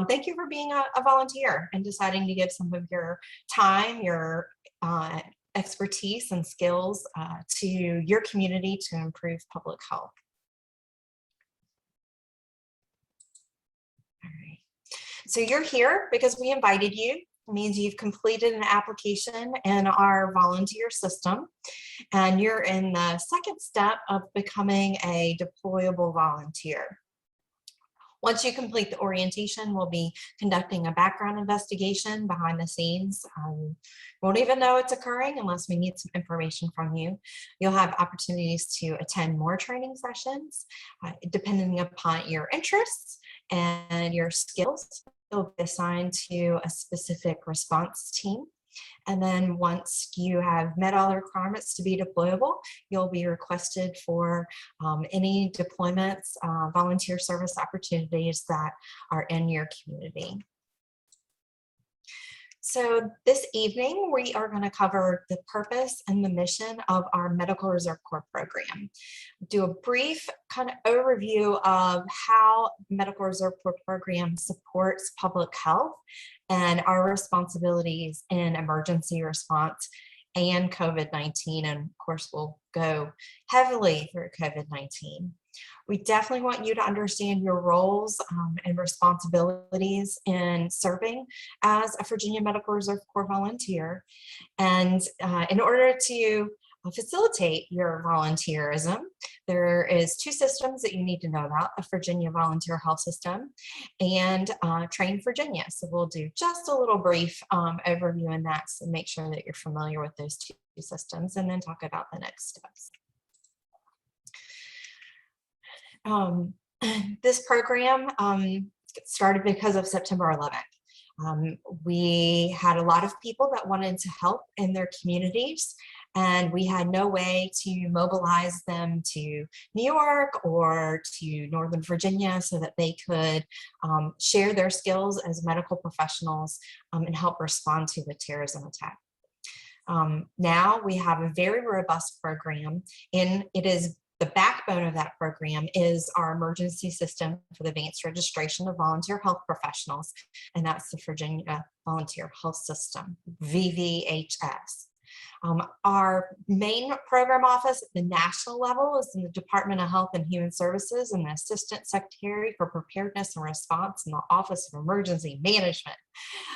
thank you for being a volunteer and deciding to give some of your time, your expertise and skills to your community to improve public health. All right. So you're here because we invited you. It means you've completed an application in our volunteer system, and you're in the second step of becoming a deployable volunteer. Once you complete the orientation, we'll be conducting a background investigation behind the scenes. Won't even know it's occurring unless we need some information from you. You'll have opportunities to attend more training sessions, depending upon your interests and your skills. You'll be assigned to a specific response team. And then once you have met all the requirements to be deployable, you'll be requested for any deployments, volunteer service opportunities that are in your community. So this evening, we are going to cover the purpose and the mission of our Medical Reserve Corps program. Do a brief kind of overview of how Medical Reserve Corps program supports public health and our responsibilities in emergency response and COVID-19. And of course, we'll go heavily through COVID-19. We definitely want you to understand your roles and responsibilities in serving as a Virginia Medical Reserve Corps volunteer. And in order to facilitate your volunteerism, there is two systems that you need to know about: a Virginia Volunteer Health System and Train Virginia. So we'll do just a little brief overview in that, so make sure that you're familiar with those two systems, and then talk about the next steps. This program started because of September 11th. We had a lot of people that wanted to help in their communities, and we had no way to mobilize them to New York or to Northern Virginia so that they could share their skills as medical professionals and help respond to the terrorism attack. Now we have a very robust program, and it is the backbone of that program is our emergency system for the advanced registration of volunteer health professionals, and that's the Virginia Volunteer Health System, VBHS. Our main program office at the national level is in the Department of Health and Human Services, and the Assistant Secretary for Preparedness and Response in the Office of Emergency Management.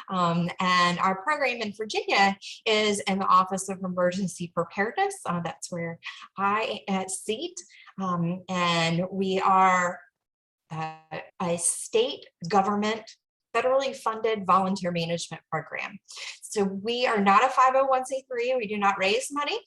And our program in Virginia is in the Office of Emergency Preparedness. That's where I seat. And we are a state government federally funded volunteer management program. So we are not a 501c3. We do not raise money.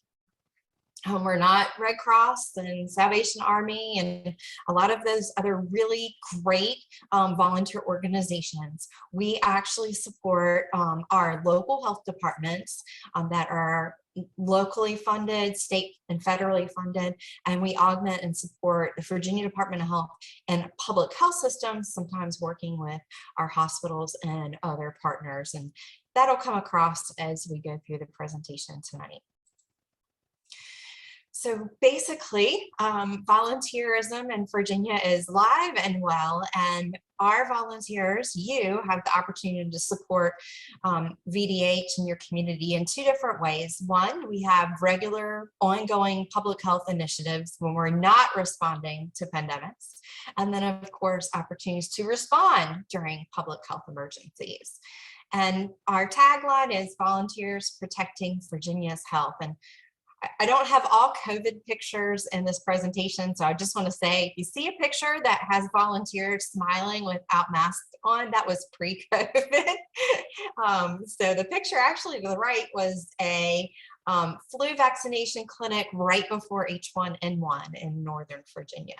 We're not Red Cross and Salvation Army and a lot of those other really great volunteer organizations. We actually support our local health departments that are locally funded, state and federally funded, and we augment and support the Virginia Department of Health and public health systems, sometimes working with our hospitals and other partners. And that'll come across as we go through the presentation tonight. So basically, volunteerism in Virginia is live and well, and our volunteers, you have the opportunity to support VDH in your community in two different ways. One, we have regular ongoing public health initiatives when we're not responding to pandemics. And then of course, opportunities to respond during public health emergencies. And our tagline is Volunteers Protecting Virginia's Health. And I don't have all COVID pictures in this presentation, so I just want to say, if you see a picture that has volunteers smiling without masks on, that was pre-COVID. So the picture actually to the right was a flu vaccination clinic right before H1N1 in Northern Virginia.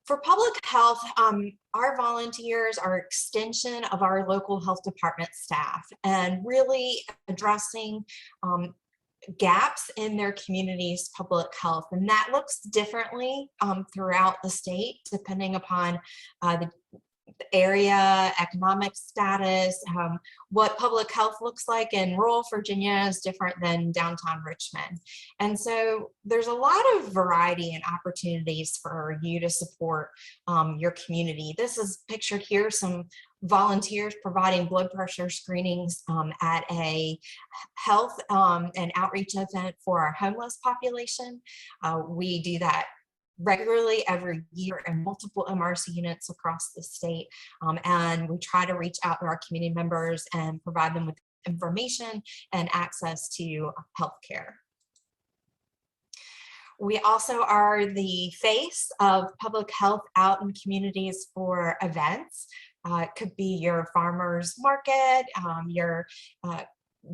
For public health, our volunteers are an extension of our local health department staff and really addressing gaps in their community's public health. And that looks differently throughout the state, depending upon the area, economic status, what public health looks like in rural Virginia is different than downtown Richmond. And so there's a lot of variety and opportunities for you to support your community. This is pictured here, some volunteers providing blood pressure screenings at a health and outreach event for our homeless population. We do that regularly every year in multiple MRC units across the state. And we try to reach out to our community members and provide them with information and access to healthcare. We also are the face of public health out in communities for events. It could be your farmer's market,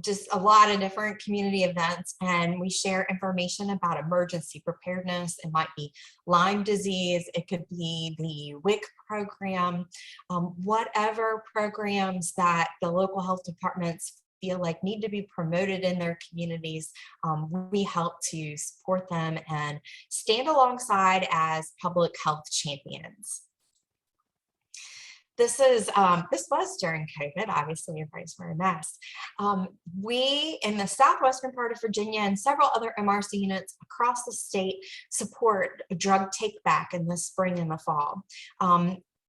just a lot of different community events, and we share information about emergency preparedness. It might be Lyme disease, it could be the WIC program, whatever programs that the local health departments feel like need to be promoted in their communities. We help to support them and stand alongside as public health champions. This was during COVID, obviously everybody's wearing masks. We, in the southwestern part of Virginia and several other MRC units across the state, support drug take back in the spring and the fall.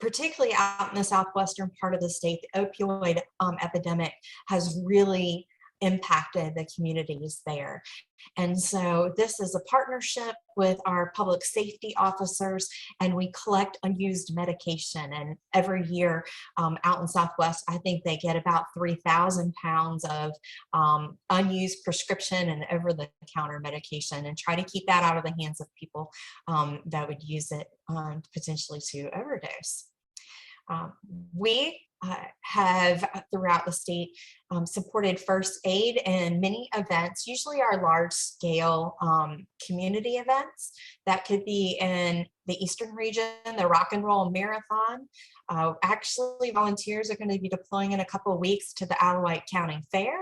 Particularly out in the southwestern part of the state, the opioid epidemic has really impacted the communities there. And so this is a partnership with our public safety officers, and we collect unused medication. And every year out in Southwest, I think they get about 3,000 pounds of unused prescription and over-the-counter medication, and try to keep that out of the hands of people that would use it potentially to overdose. We have throughout the state supported first aid in many events, usually our large scale community events. That could be in the Eastern region, the Rock and Roll Marathon. Actually, volunteers are going to be deploying in a couple of weeks to the Alawite County Fair.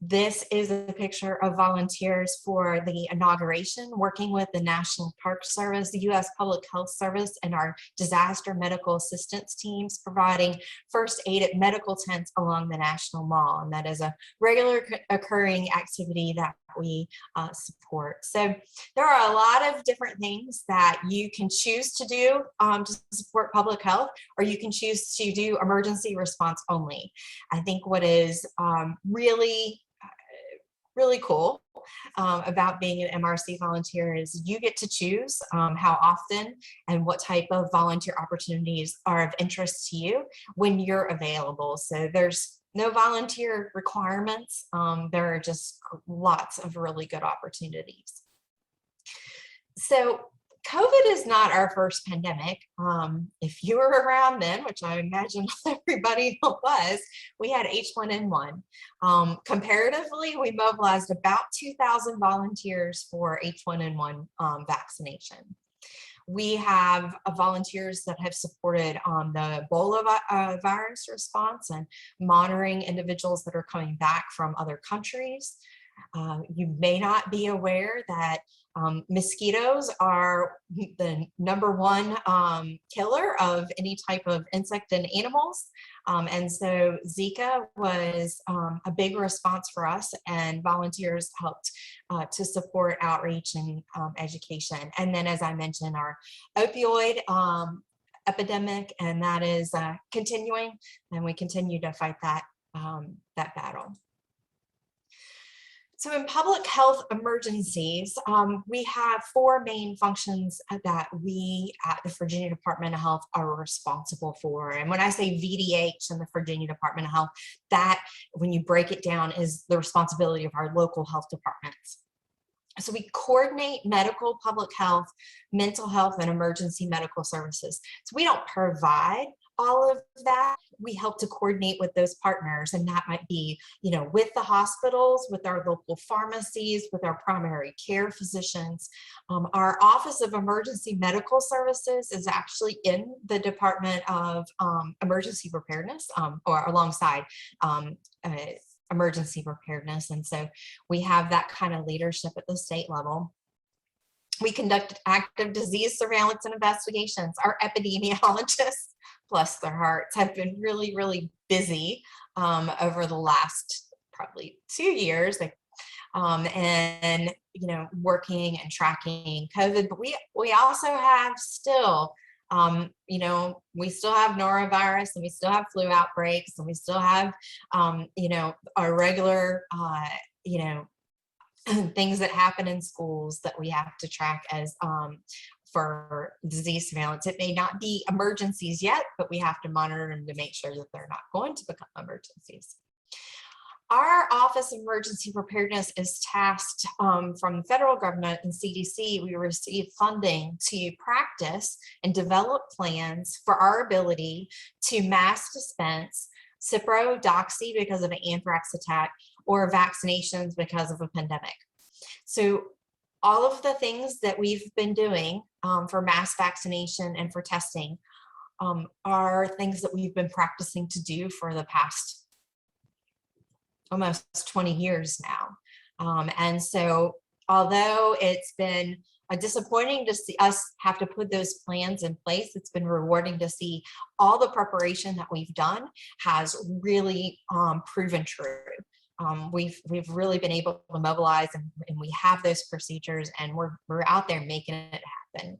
This is a picture of volunteers for the inauguration, working with the National Park Service, the U.S. Public Health Service, and our disaster medical assistance teams, providing first aid at medical tents along the National Mall. And that is a regular occurring activity that we support. So there are a lot of different things that you can choose to do to support public health, or you can choose to do emergency response only. I think what is really cool about being an MRC volunteer is you get to choose how often and what type of volunteer opportunities are of interest to you when you're available. So there's no volunteer requirements. There are just lots of really good opportunities. So COVID is not our first pandemic. If you were around then, which I imagine everybody was, we had H1N1. Comparatively, we mobilized about 2,000 volunteers for H1N1 vaccination. We have volunteers that have supported the Ebola virus response and monitoring individuals that are coming back from other countries. You may not be aware that mosquitoes are the #1 killer of any type of insect and animals. And so Zika was a big response for us, and volunteers helped to support outreach and education. And then, as I mentioned, our opioid epidemic, and that is continuing, and we continue to fight that battle. So in public health emergencies, we have 4 main functions that we at the Virginia Department of Health are responsible for. And when I say VDH in the Virginia Department of Health, that, when you break it down, is the responsibility of our local health departments. So we coordinate medical, public health, mental health, and emergency medical services. So we don't provide all of that. We help to coordinate with those partners, and that might be, with the hospitals, with our local pharmacies, with our primary care physicians. Our Office of Emergency Medical Services is actually in the Department of Emergency Preparedness, or alongside emergency preparedness. And so we have that kind of leadership at the state level. We conduct active disease surveillance and investigations. Our epidemiologists bless their hearts, have been really, really busy over the last probably 2 years. And working and tracking COVID, but we also have still we still have norovirus, and we still have flu outbreaks, and we still have our regular things that happen in schools that we have to track as for disease surveillance. It may not be emergencies yet, but we have to monitor them to make sure that they're not going to become emergencies. Our Office of Emergency Preparedness is tasked from the federal government and CDC. We receive funding to practice and develop plans for our ability to mass dispense Cipro, Doxy because of an anthrax attack, or vaccinations because of a pandemic. So all of the things that we've been doing for mass vaccination and for testing are things that we've been practicing to do for the past almost 20 years now. And so although it's been disappointing to see us have to put those plans in place, it's been rewarding to see all the preparation that we've done has really proven true. We've really been able to mobilize, and we have those procedures, and we're out there making it happen.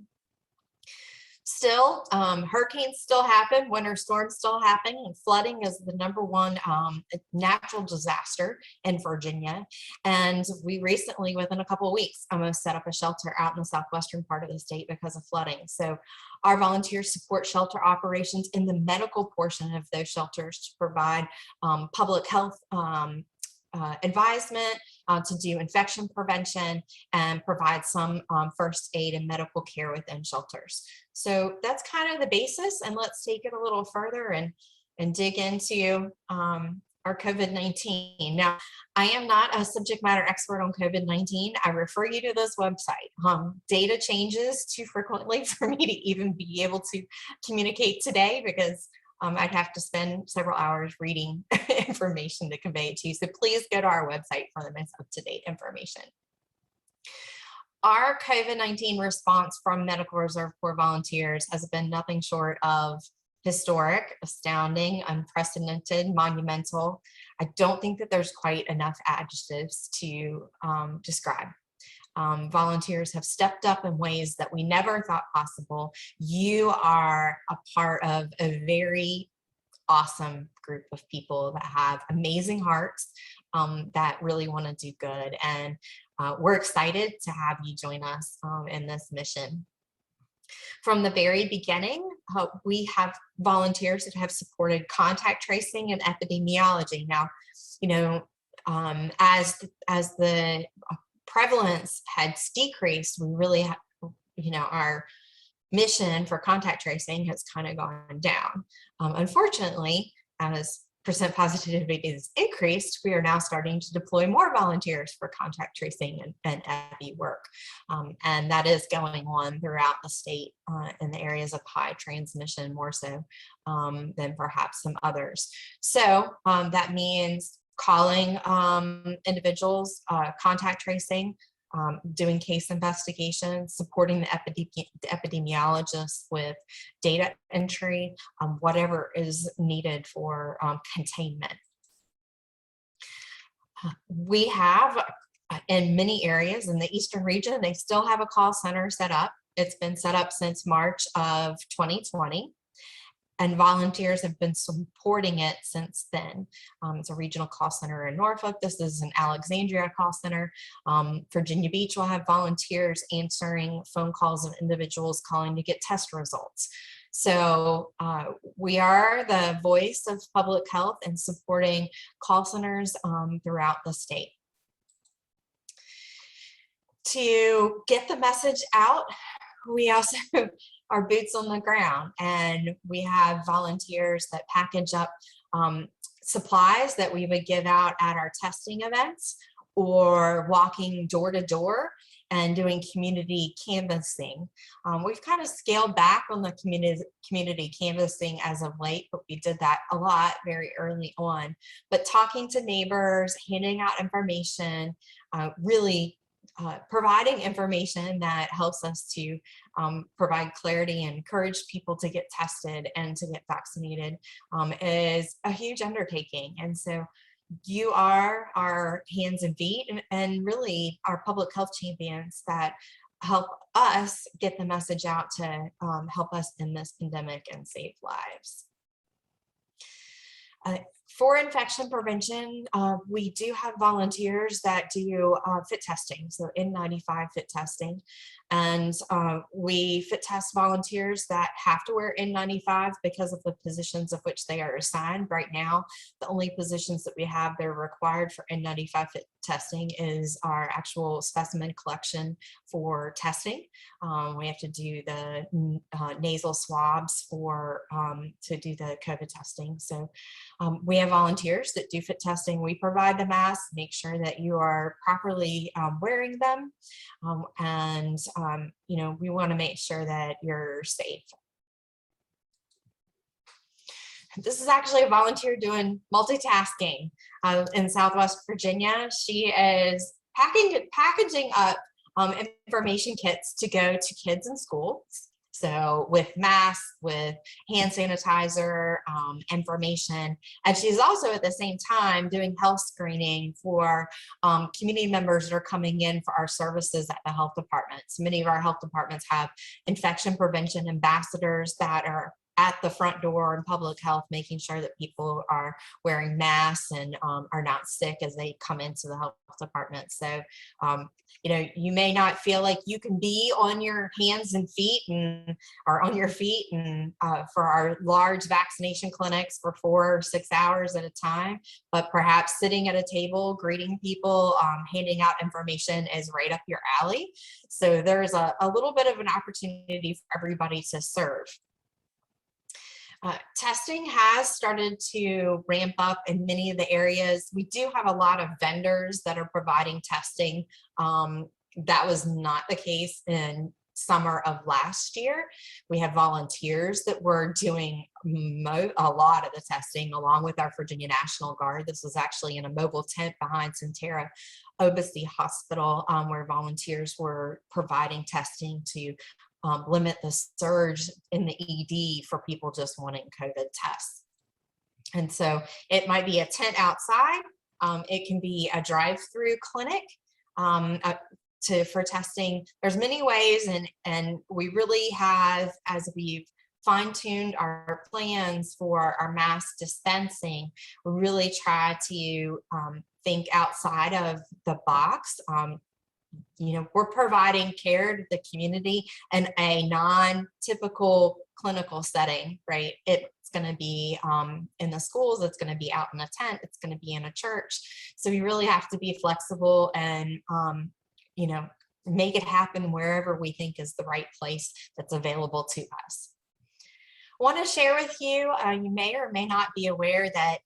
Still, hurricanes still happen, winter storms still happen, and flooding is the #1 natural disaster in Virginia. And we recently, within a couple of weeks, almost set up a shelter out in the southwestern part of the state because of flooding. So our volunteers support shelter operations in the medical portion of those shelters to provide public health advisement, to do infection prevention, and provide some first aid and medical care within shelters. So that's kind of the basis, and let's take it a little further and dig into our COVID-19. Now, I am not a subject matter expert on COVID-19. I refer you to this website. Data changes too frequently for me to even be able to communicate today, because I'd have to spend several hours reading information to convey it to you. So please go to our website for the most up-to-date information. Our COVID-19 response from Medical Reserve Corps volunteers has been nothing short of historic, astounding, unprecedented, monumental. I don't think that there's quite enough adjectives to describe. Volunteers have stepped up in ways that we never thought possible. You are a part of a very awesome group of people that have amazing hearts, that really want to do good. And we're excited to have you join us in this mission. From the very beginning, we have volunteers that have supported contact tracing and epidemiology. Now, as the prevalence has decreased, we really have, our mission for contact tracing has kind of gone down. Unfortunately, as percent positivity is increased, we are now starting to deploy more volunteers for contact tracing and epi work. And that is going on throughout the state in the areas of high transmission, more so than perhaps some others. So that means calling individuals, contact tracing, doing case investigations, supporting the epidemiologists with data entry, whatever is needed for containment. We have, in many areas in the Eastern region, they still have a call center set up. It's been set up since March of 2020. And volunteers have been supporting it since then. It's a regional call center in Norfolk. This is an Alexandria call center. Virginia Beach will have volunteers answering phone calls of individuals calling to get test results. So we are the voice of public health and supporting call centers throughout the state. To get the message out, we also are boots on the ground, and we have volunteers that package up supplies that we would give out at our testing events, or walking door to door and doing community canvassing. We've kind of scaled back on the community canvassing as of late, but we did that a lot very early on. But talking to neighbors, handing out information, really providing information that helps us to provide clarity and encourage people to get tested and to get vaccinated is a huge undertaking. And so you are our hands and feet and really our public health champions that help us get the message out to help us in this pandemic and save lives. For infection prevention, we do have volunteers that do fit testing, so N95 fit testing. And we fit test volunteers that have to wear N95 because of the positions of which they are assigned. Right now, the only positions that we have that are required for N95 fit testing is our actual specimen collection for testing. We have to do the nasal swabs for to do the COVID testing. So we have volunteers that do fit testing. We provide the masks, make sure that you are properly wearing them, and you know, we want to make sure that you're safe. This is actually a volunteer doing multitasking in Southwest Virginia. She is packaging up information kits to go to kids in schools. So with masks, with hand sanitizer, information. And she's also at the same time doing health screening for community members that are coming in for our services at the health departments. Many of our health departments have infection prevention ambassadors that are at the front door in public health, making sure that people are wearing masks and are not sick as they come into the health department. So, you know, you may not feel like you can be on your hands and feet or on your feet and for our large vaccination clinics for 4 or 6 hours at a time, but perhaps sitting at a table, greeting people, handing out information is right up your alley. So there's a little bit of an opportunity for everybody to serve. Testing has started to ramp up in many of the areas. We do have a lot of vendors that are providing testing. That was not the case in summer of last year. We have volunteers that were doing a lot of the testing along with our Virginia National Guard. This was actually in a mobile tent behind Centera Obisi Hospital where volunteers were providing testing to limit the surge in the ED for people just wanting COVID tests. And so it might be a tent outside. It can be a drive-through clinic for testing. There's many ways, and we really have, as we've fine-tuned our plans for our mass dispensing, we really try to think outside of the box. You know, we're providing care to the community in a non-typical clinical setting, right? It's going to be in the schools, it's going to be out in a tent, it's going to be in a church. So we really have to be flexible and, you know, make it happen wherever we think is the right place that's available to us. I want to share with you, you may or may not be aware that,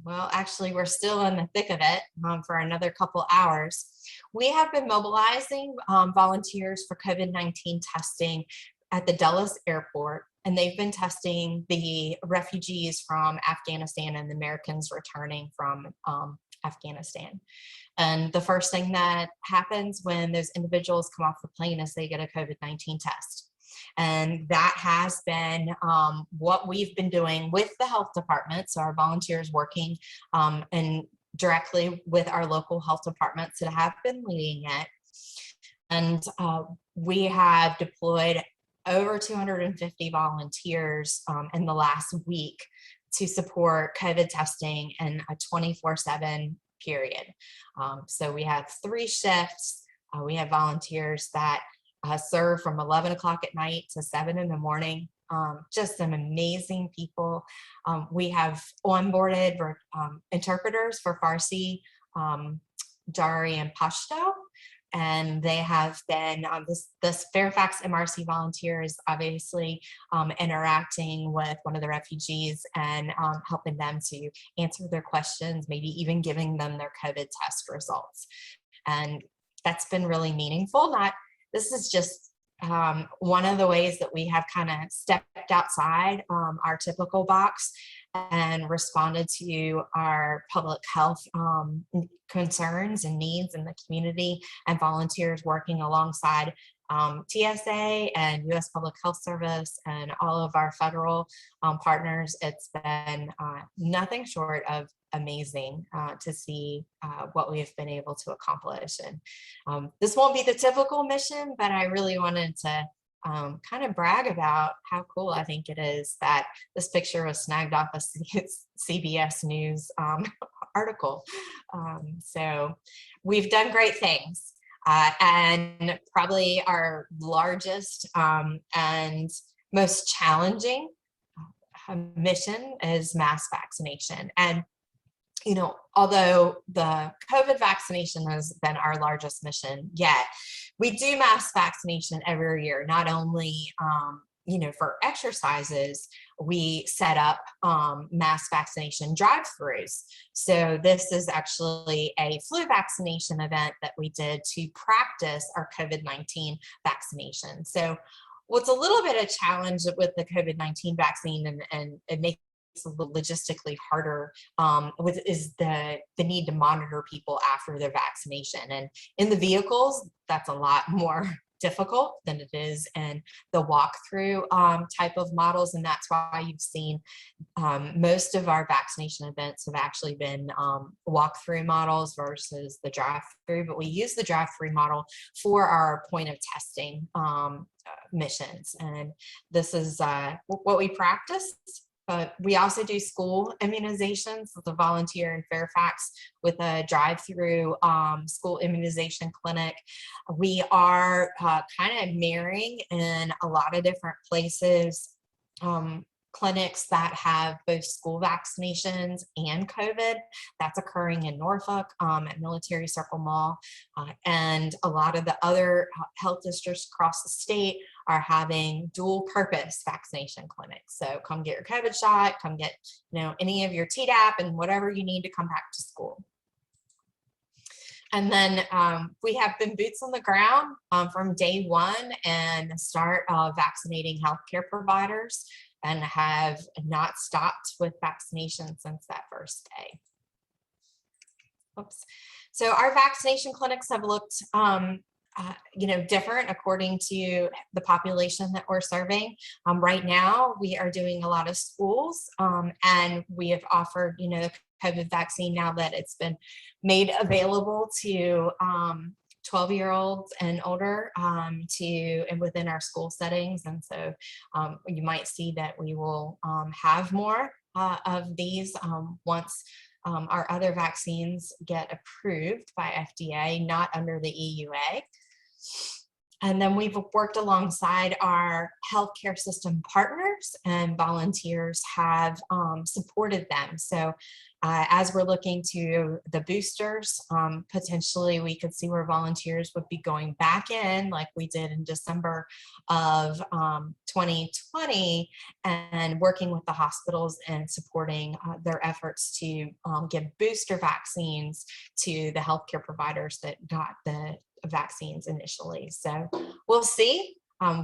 well, actually, we're still in the thick of it for another couple hours. We have been mobilizing volunteers for COVID-19 testing at the Dulles Airport, and they've been testing the refugees from Afghanistan and the Americans returning from Afghanistan. And the first thing that happens when those individuals come off the plane is they get a COVID-19 test. And that has been what we've been doing with the health department. So our volunteers working and directly with our local health departments that have been leading it. And we have deployed over 250 volunteers in the last week to support COVID testing in a 24/7 period. So we have 3 shifts. We have volunteers that serve from 11 o'clock at night to 7 in the morning. Just some amazing people. We have onboarded interpreters for Farsi, Dari, and Pashto, and they have been this Fairfax MRC volunteer is obviously interacting with one of the refugees and helping them to answer their questions, maybe even giving them their COVID test results. And that's been really meaningful. This is just one of the ways that we have kind of stepped outside our typical box and responded to our public health concerns and needs in the community, and volunteers working alongside TSA and U.S. Public Health Service and all of our federal partners. It's been nothing short of amazing to see what we've been able to accomplish. And this won't be the typical mission, but I really wanted to kind of brag about how cool I think it is that this picture was snagged off a CBS News article. So we've done great things. And probably our largest and most challenging mission is mass vaccination. And, you know, although the COVID vaccination has been our largest mission yet, we do mass vaccination every year, not only you know, for exercises, we set up mass vaccination drive-throughs. So this is actually a flu vaccination event that we did to practice our COVID-19 vaccination. So what's a little bit of challenge with the COVID-19 vaccine, and it makes a little logistically harder is the need to monitor people after their vaccination. And in the vehicles, that's a lot more difficult than it is in the walkthrough type of models. And that's why you've seen most of our vaccination events have actually been walkthrough models versus the drive-through. But we use the drive-through model for our point of testing missions. And this is what we practice. But we also do school immunizations with a volunteer in Fairfax with a drive-through school immunization clinic. We are kind of mirroring in a lot of different places clinics that have both school vaccinations and COVID. That's occurring in Norfolk at Military Circle Mall. And a lot of the other health districts across the state are having dual purpose vaccination clinics. So come get your COVID shot, come get, you know, any of your Tdap and whatever you need to come back to school. And then we have been boots on the ground from day one and the start of vaccinating healthcare providers, and have not stopped with vaccination since that first day. Oops. So our vaccination clinics have looked you know, different according to the population that we're serving. Right now, we are doing a lot of schools, and we have offered, you know, the COVID vaccine now that it's been made available to 12-year-olds and older and within our school settings. And so you might see that we will have more of these once our other vaccines get approved by FDA, not under the EUA. And then we've worked alongside our healthcare system partners, and volunteers have supported them. So as we're looking to the boosters, potentially we could see where volunteers would be going back in like we did in December of 2020 and working with the hospitals and supporting their efforts to give booster vaccines to the healthcare providers that got the vaccines initially. So we'll see.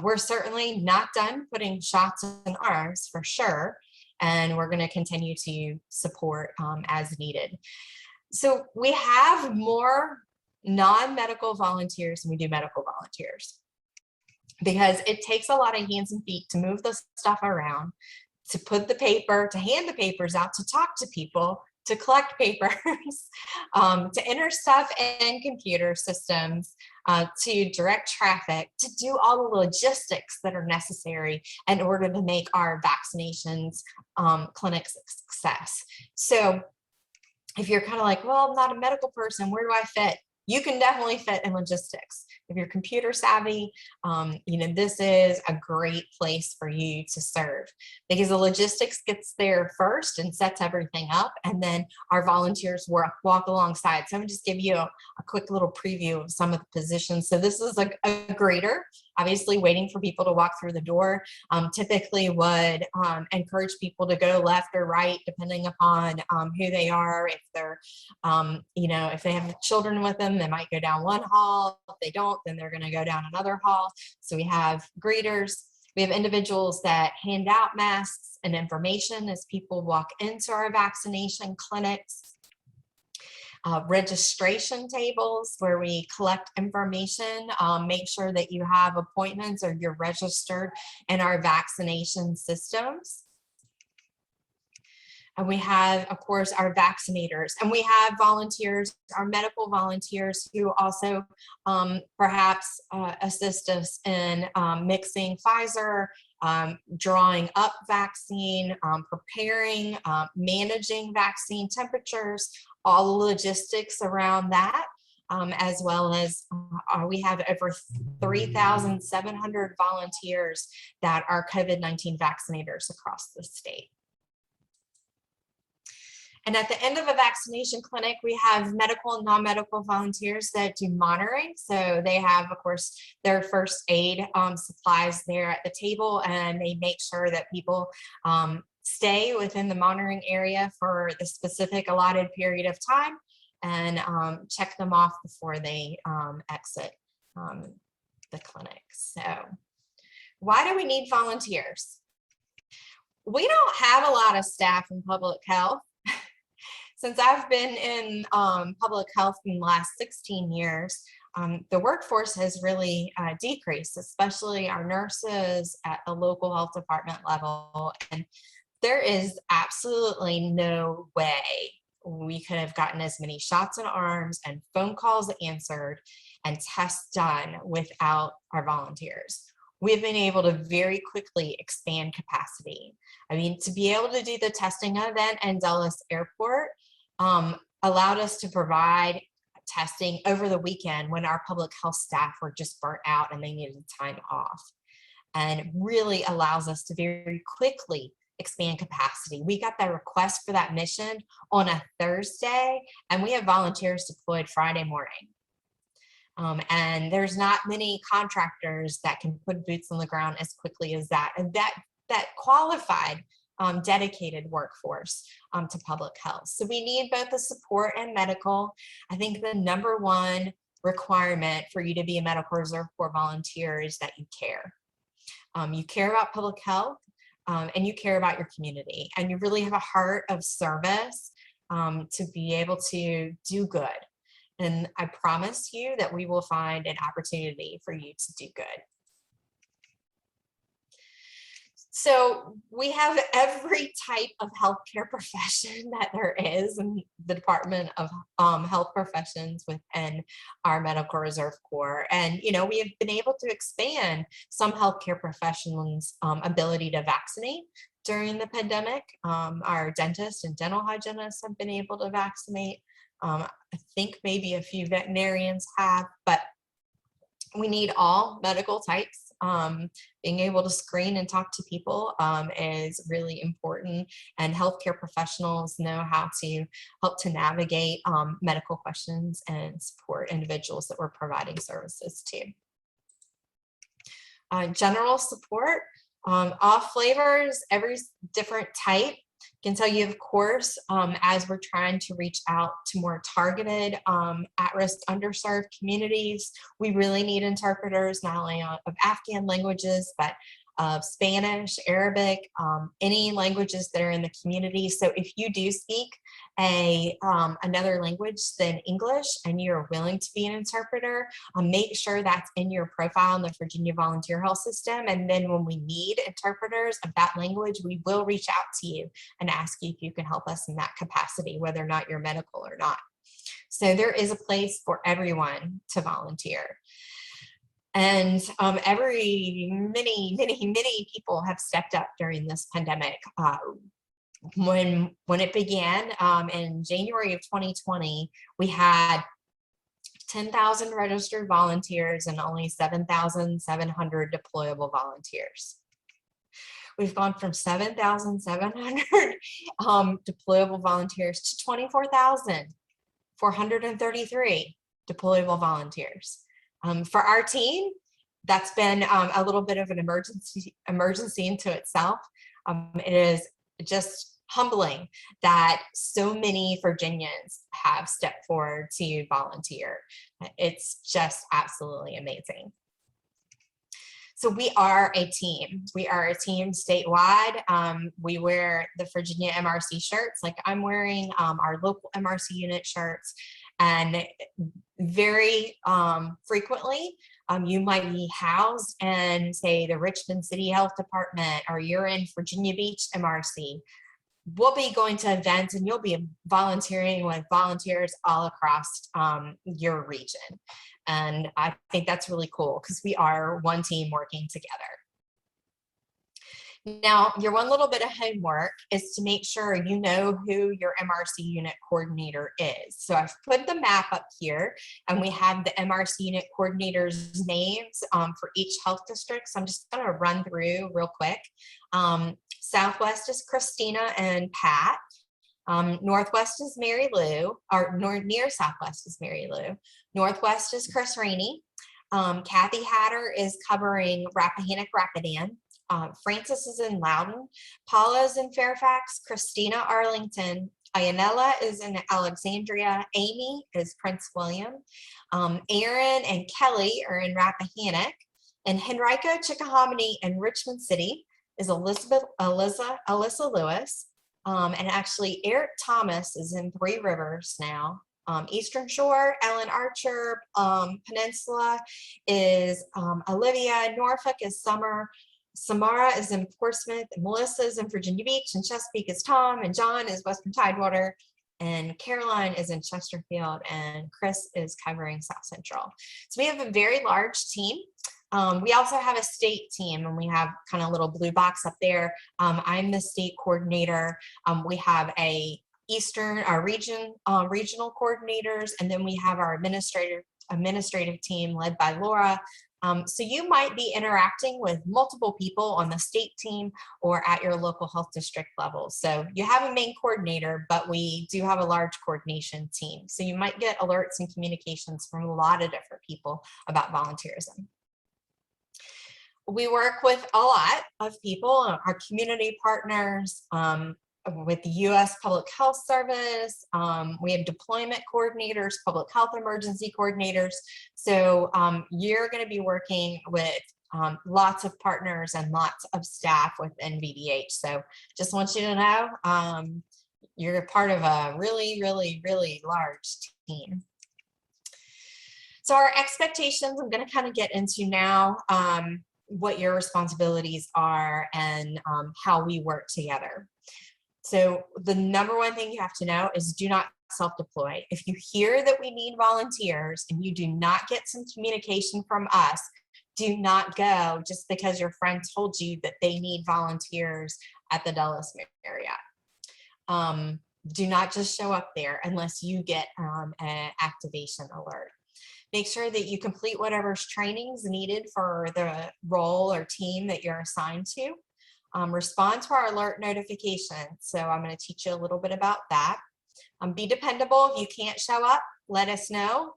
We're certainly not done putting shots in arms for sure. And we're going to continue to support as needed. So we have more non-medical volunteers than we do medical volunteers, because it takes a lot of hands and feet to move the stuff around, to put the paper, to hand the papers out, to talk to people, to collect papers, to enter stuff in computer systems, to direct traffic, to do all the logistics that are necessary in order to make our vaccinations clinics a success. So if you're kind of like, well, I'm not a medical person, where do I fit? You can definitely fit in logistics. If you're computer savvy, you know, this is a great place for you to serve, because the logistics gets there first and sets everything up, and then our volunteers walk alongside. So I'm gonna just give you a quick little preview of some of the positions. So this is a grader. obviously waiting for people to walk through the door. Typically would encourage people to go left or right, depending upon who they are. If they're, if they have children with them, they might go down one hall. If they don't, then they're going to go down another hall. So we have greeters. We have individuals that hand out masks and information as people walk into our vaccination clinics. Registration tables where we collect information, make sure that you have appointments or you're registered in our vaccination systems. And we have, of course, our vaccinators, and we have volunteers, our medical volunteers, who also perhaps assist us in mixing Pfizer, drawing up vaccine, preparing, managing vaccine temperatures, all the logistics around that, as well as we have over 3,700 volunteers that are COVID-19 vaccinators across the state. And at the end of a vaccination clinic, we have medical and non-medical volunteers that do monitoring. So they have, of course, their first aid supplies there at the table, and they make sure that people stay within the monitoring area for the specific allotted period of time, and check them off before they exit the clinic. So why do we need volunteers? We don't have a lot of staff in public health. Since I've been in public health in the last 16 years, the workforce has really decreased, especially our nurses at the local health department level. And there is absolutely no way we could have gotten as many shots in arms and phone calls answered and tests done without our volunteers. We've been able to very quickly expand capacity. I mean, to be able to do the testing event in Dulles Airport allowed us to provide testing over the weekend when our public health staff were just burnt out and they needed time off, and really allows us to very quickly expand capacity. We got the request for that mission on a Thursday, and we have volunteers deployed Friday morning. And there's not many contractors that can put boots on the ground as quickly as that. And that qualified, dedicated workforce to public health. So we need both the support and medical. I think the number one requirement for you to be a Medical Reserve Corps volunteer is that you care. You care about public health, and you care about your community, and you really have a heart of service to be able to do good. And I promise you that we will find an opportunity for you to do good. So we have every type of healthcare profession that there is in the Department of Health Professions within our Medical Reserve Corps. And, we have been able to expand some healthcare professionals' ability to vaccinate during the pandemic. Our dentists and dental hygienists have been able to vaccinate. I think maybe a few veterinarians have, but we need all medical types. Being able to screen and talk to people is really important, and healthcare professionals know how to help to navigate medical questions and support individuals that we're providing services to. General support, all flavors, every different type. Can tell you, of course, as we're trying to reach out to more targeted at-risk underserved communities, we really need interpreters, not only of Afghan languages, but of Spanish, Arabic, any languages that are in the community. So if you do speak another language than English and you're willing to be an interpreter, make sure that's in your profile in the Virginia Volunteer Health System. And then when we need interpreters of that language, we will reach out to you and ask you if you can help us in that capacity, whether or not you're medical or not. So there is a place for everyone to volunteer. And many people have stepped up during this pandemic. When it began in January of 2020, we had 10,000 registered volunteers and only 7,700 deployable volunteers. We've gone from 7,700 deployable volunteers to 24,433 deployable volunteers. For our team, that's been a little bit of an emergency into itself. It is just humbling that so many Virginians have stepped forward to volunteer. It's just absolutely amazing. So we are a team. We are a team statewide. We wear the Virginia MRC shirts like I'm wearing, our local MRC unit shirts, and very frequently you might be housed in, say, the Richmond City Health Department, or you're in Virginia Beach MRC. We'll be going to events and you'll be volunteering with volunteers all across your region. And I think that's really cool because we are one team working together. Now, your one little bit of homework is to make sure you know who your MRC unit coordinator is. So I've put the map up here, and we have the MRC unit coordinators' names for each health district. So I'm just going to run through real quick. Southwest is Christina and Pat. Northwest is Mary Lou, or near Southwest is Mary Lou. Northwest is Chris Rainey. Kathy Hatter is covering Rappahannock-Rapidan. Francis is in Loudon. Paula is in Fairfax. Christina Arlington. Ayanella is in Alexandria. Amy is Prince William. Aaron and Kelly are in Rappahannock. And Henrico, Chickahominy, and Richmond City is Alyssa Lewis. And actually Eric Thomas is in Three Rivers now. Eastern Shore, Ellen Archer. Peninsula is Olivia. Norfolk is Summer. Samara is in Portsmouth. Melissa is in Virginia Beach. And Chesapeake is Tom. And John is Western Tidewater. And Caroline is in Chesterfield. And Chris is covering South Central. So we have a very large team. We also have a state team, and we have kind of a little blue box up there. I'm the state coordinator. We have a regional coordinators, and then we have our administrative team led by Laura. So you might be interacting with multiple people on the state team or at your local health district level. So you have a main coordinator, but we do have a large coordination team. So you might get alerts and communications from a lot of different people about volunteerism. We work with a lot of people, our community partners, with the U.S. Public Health Service. We have deployment coordinators, public health emergency coordinators. So you're going to be working with lots of partners and lots of staff within Vbh. So just want you to know you're a part of a really, really, really large team. So our expectations, I'm going to kind of get into now what your responsibilities are and how we work together. So the number one thing you have to know is do not self-deploy. If you hear that we need volunteers and you do not get some communication from us, do not go just because your friend told you that they need volunteers at the Dulles Marriott. Do not just show up there unless you get an activation alert. Make sure that you complete whatever's trainings needed for the role or team that you're assigned to. Respond to our alert notification. So I'm going to teach you a little bit about that. Be dependable. If you can't show up, let us know.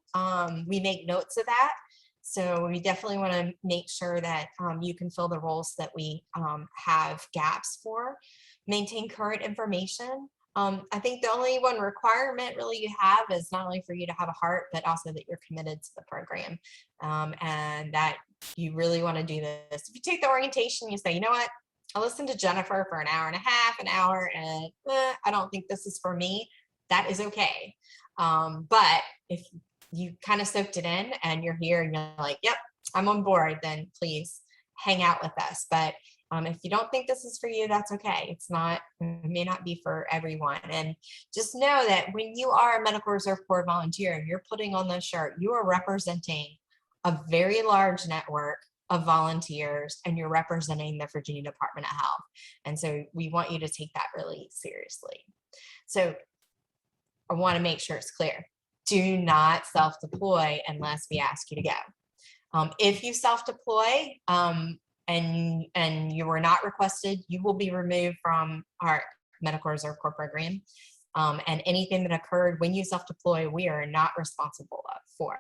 We make notes of that. So we definitely want to make sure that you can fill the roles that we have gaps for. Maintain current information. I think the only one requirement really you have is not only for you to have a heart, but also that you're committed to the program and that you really want to do this. If you take the orientation, you say, you know what, I listened to Jennifer for an hour and a half, an hour, and I don't think this is for me. That is okay. But if you kind of soaked it in and you're here and you're like, yep, I'm on board, then please hang out with us. But if you don't think this is for you, that's okay. It may not be for everyone. And just know that when you are a Medical Reserve Corps volunteer and you're putting on this shirt, you are representing a very large network of volunteers, and you're representing the Virginia Department of Health. And so we want you to take that really seriously. So I want to make sure it's clear. Do not self-deploy unless we ask you to go. If you self-deploy and you were not requested, you will be removed from our Medical Reserve Corps program. And anything that occurred when you self-deploy, we are not responsible for.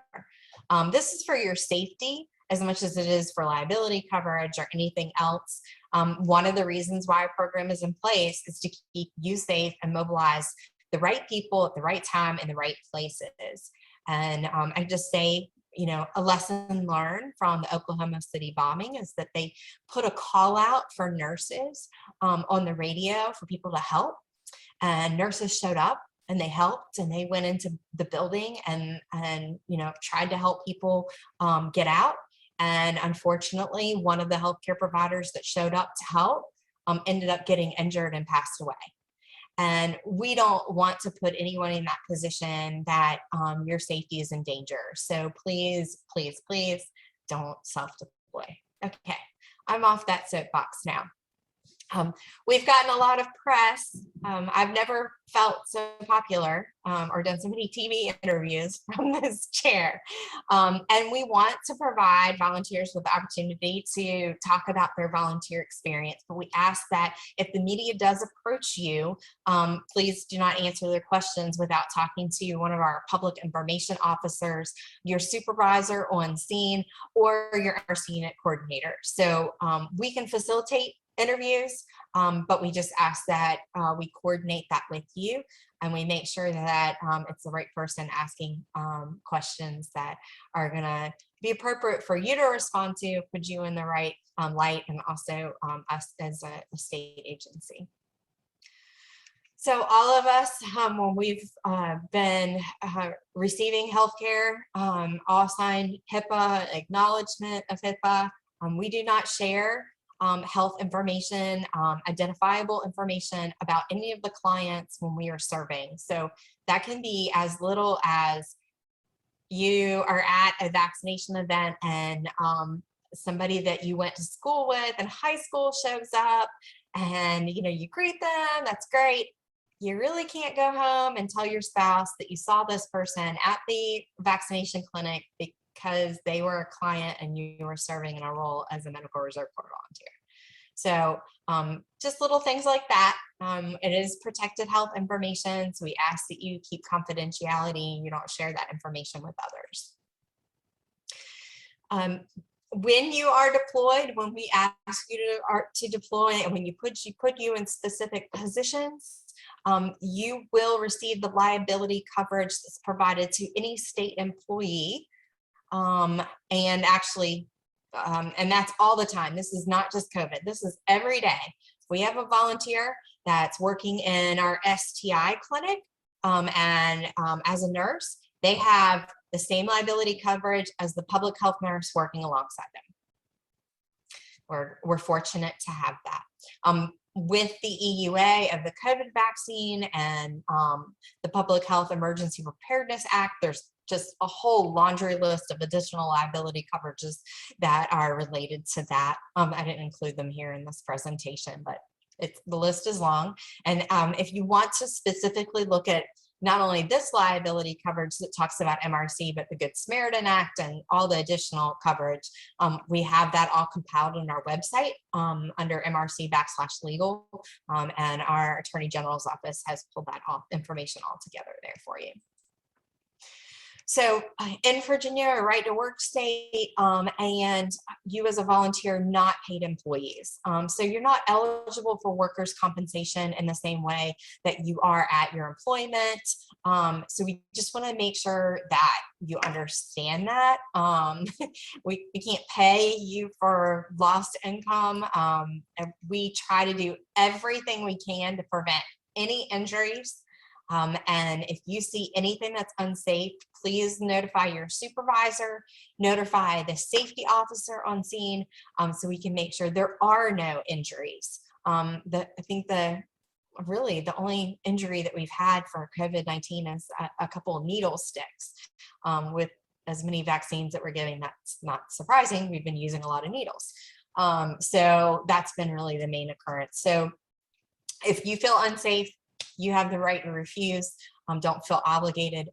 This is for your safety as much as it is for liability coverage or anything else. One of the reasons why our program is in place is to keep you safe and mobilize the right people at the right time in the right places. And I just say, you know, a lesson learned from the Oklahoma City bombing is that they put a call out for nurses on the radio for people to help, and nurses showed up and they helped, and they went into the building and you know, tried to help people get out. And unfortunately, one of the healthcare providers that showed up to help ended up getting injured and passed away. And we don't want to put anyone in that position that your safety is in danger. So please, please, please don't self-deploy. Okay, I'm off that soapbox now. We've gotten a lot of press. I've never felt so popular or done so many TV interviews from this chair. And we want to provide volunteers with the opportunity to talk about their volunteer experience. But we ask that if the media does approach you, please do not answer their questions without talking to one of our public information officers, your supervisor on scene, or your Mrc Unit Coordinator. So we can facilitate interviews, but we just ask that we coordinate that with you, and we make sure that it's the right person asking questions that are going to be appropriate for you to respond to, put you in the right light, and also us as a state agency. So all of us, when we've been receiving healthcare, all signed HIPAA, acknowledgement of HIPAA. We do not share health information, identifiable information about any of the clients when we are serving. So that can be as little as you are at a vaccination event and somebody that you went to school with in high school shows up, and you know, you greet them, that's great. You really can't go home and tell your spouse that you saw this person at the vaccination clinic because they were a client and you were serving in a role as a medical reserve corps volunteer. So just little things like that. It is protected health information, so we ask that you keep confidentiality. You don't share that information with others. When you are deployed, when we ask you to deploy, and when you put you in specific positions, you will receive the liability coverage that's provided to any state employee. And actually, and that's all the time. This is not just COVID. This is every day. We have a volunteer that's working in our STI clinic, and as a nurse, they have the same liability coverage as the public health nurse working alongside them. We're fortunate to have that. With the EUA of the COVID vaccine and the Public Health Emergency Preparedness Act, there's just a whole laundry list of additional liability coverages that are related to that. I didn't include them here in this presentation, but the list is long. And if you want to specifically look at not only this liability coverage that talks about MRC, but the Good Samaritan Act and all the additional coverage, we have that all compiled on our website under MRC/legal, and our Attorney General's office has pulled that information all together there for you. So in Virginia, a right to work state, and you as a volunteer, not paid employees. So you're not eligible for workers' compensation in the same way that you are at your employment. So we just want to make sure that you understand that. We can't pay you for lost income. And we try to do everything we can to prevent any injuries. And if you see anything that's unsafe, please notify your supervisor, notify the safety officer on scene, so we can make sure there are no injuries. I think really the only injury that we've had for COVID-19 is a couple of needle sticks. With as many vaccines that we're giving, that's not surprising. We've been using a lot of needles. So that's been really the main occurrence. So if you feel unsafe, you have the right to refuse. Don't feel obligated.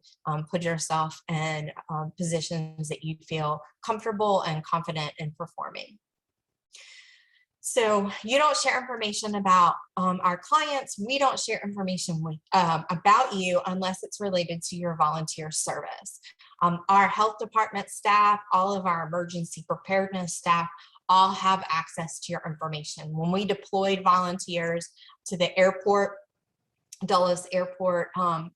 Put yourself in positions that you feel comfortable and confident in performing. So you don't share information about our clients. We don't share information about you unless it's related to your volunteer service. Our health department staff, all of our emergency preparedness staff, all have access to your information. When we deployed volunteers to the airport, Dulles Airport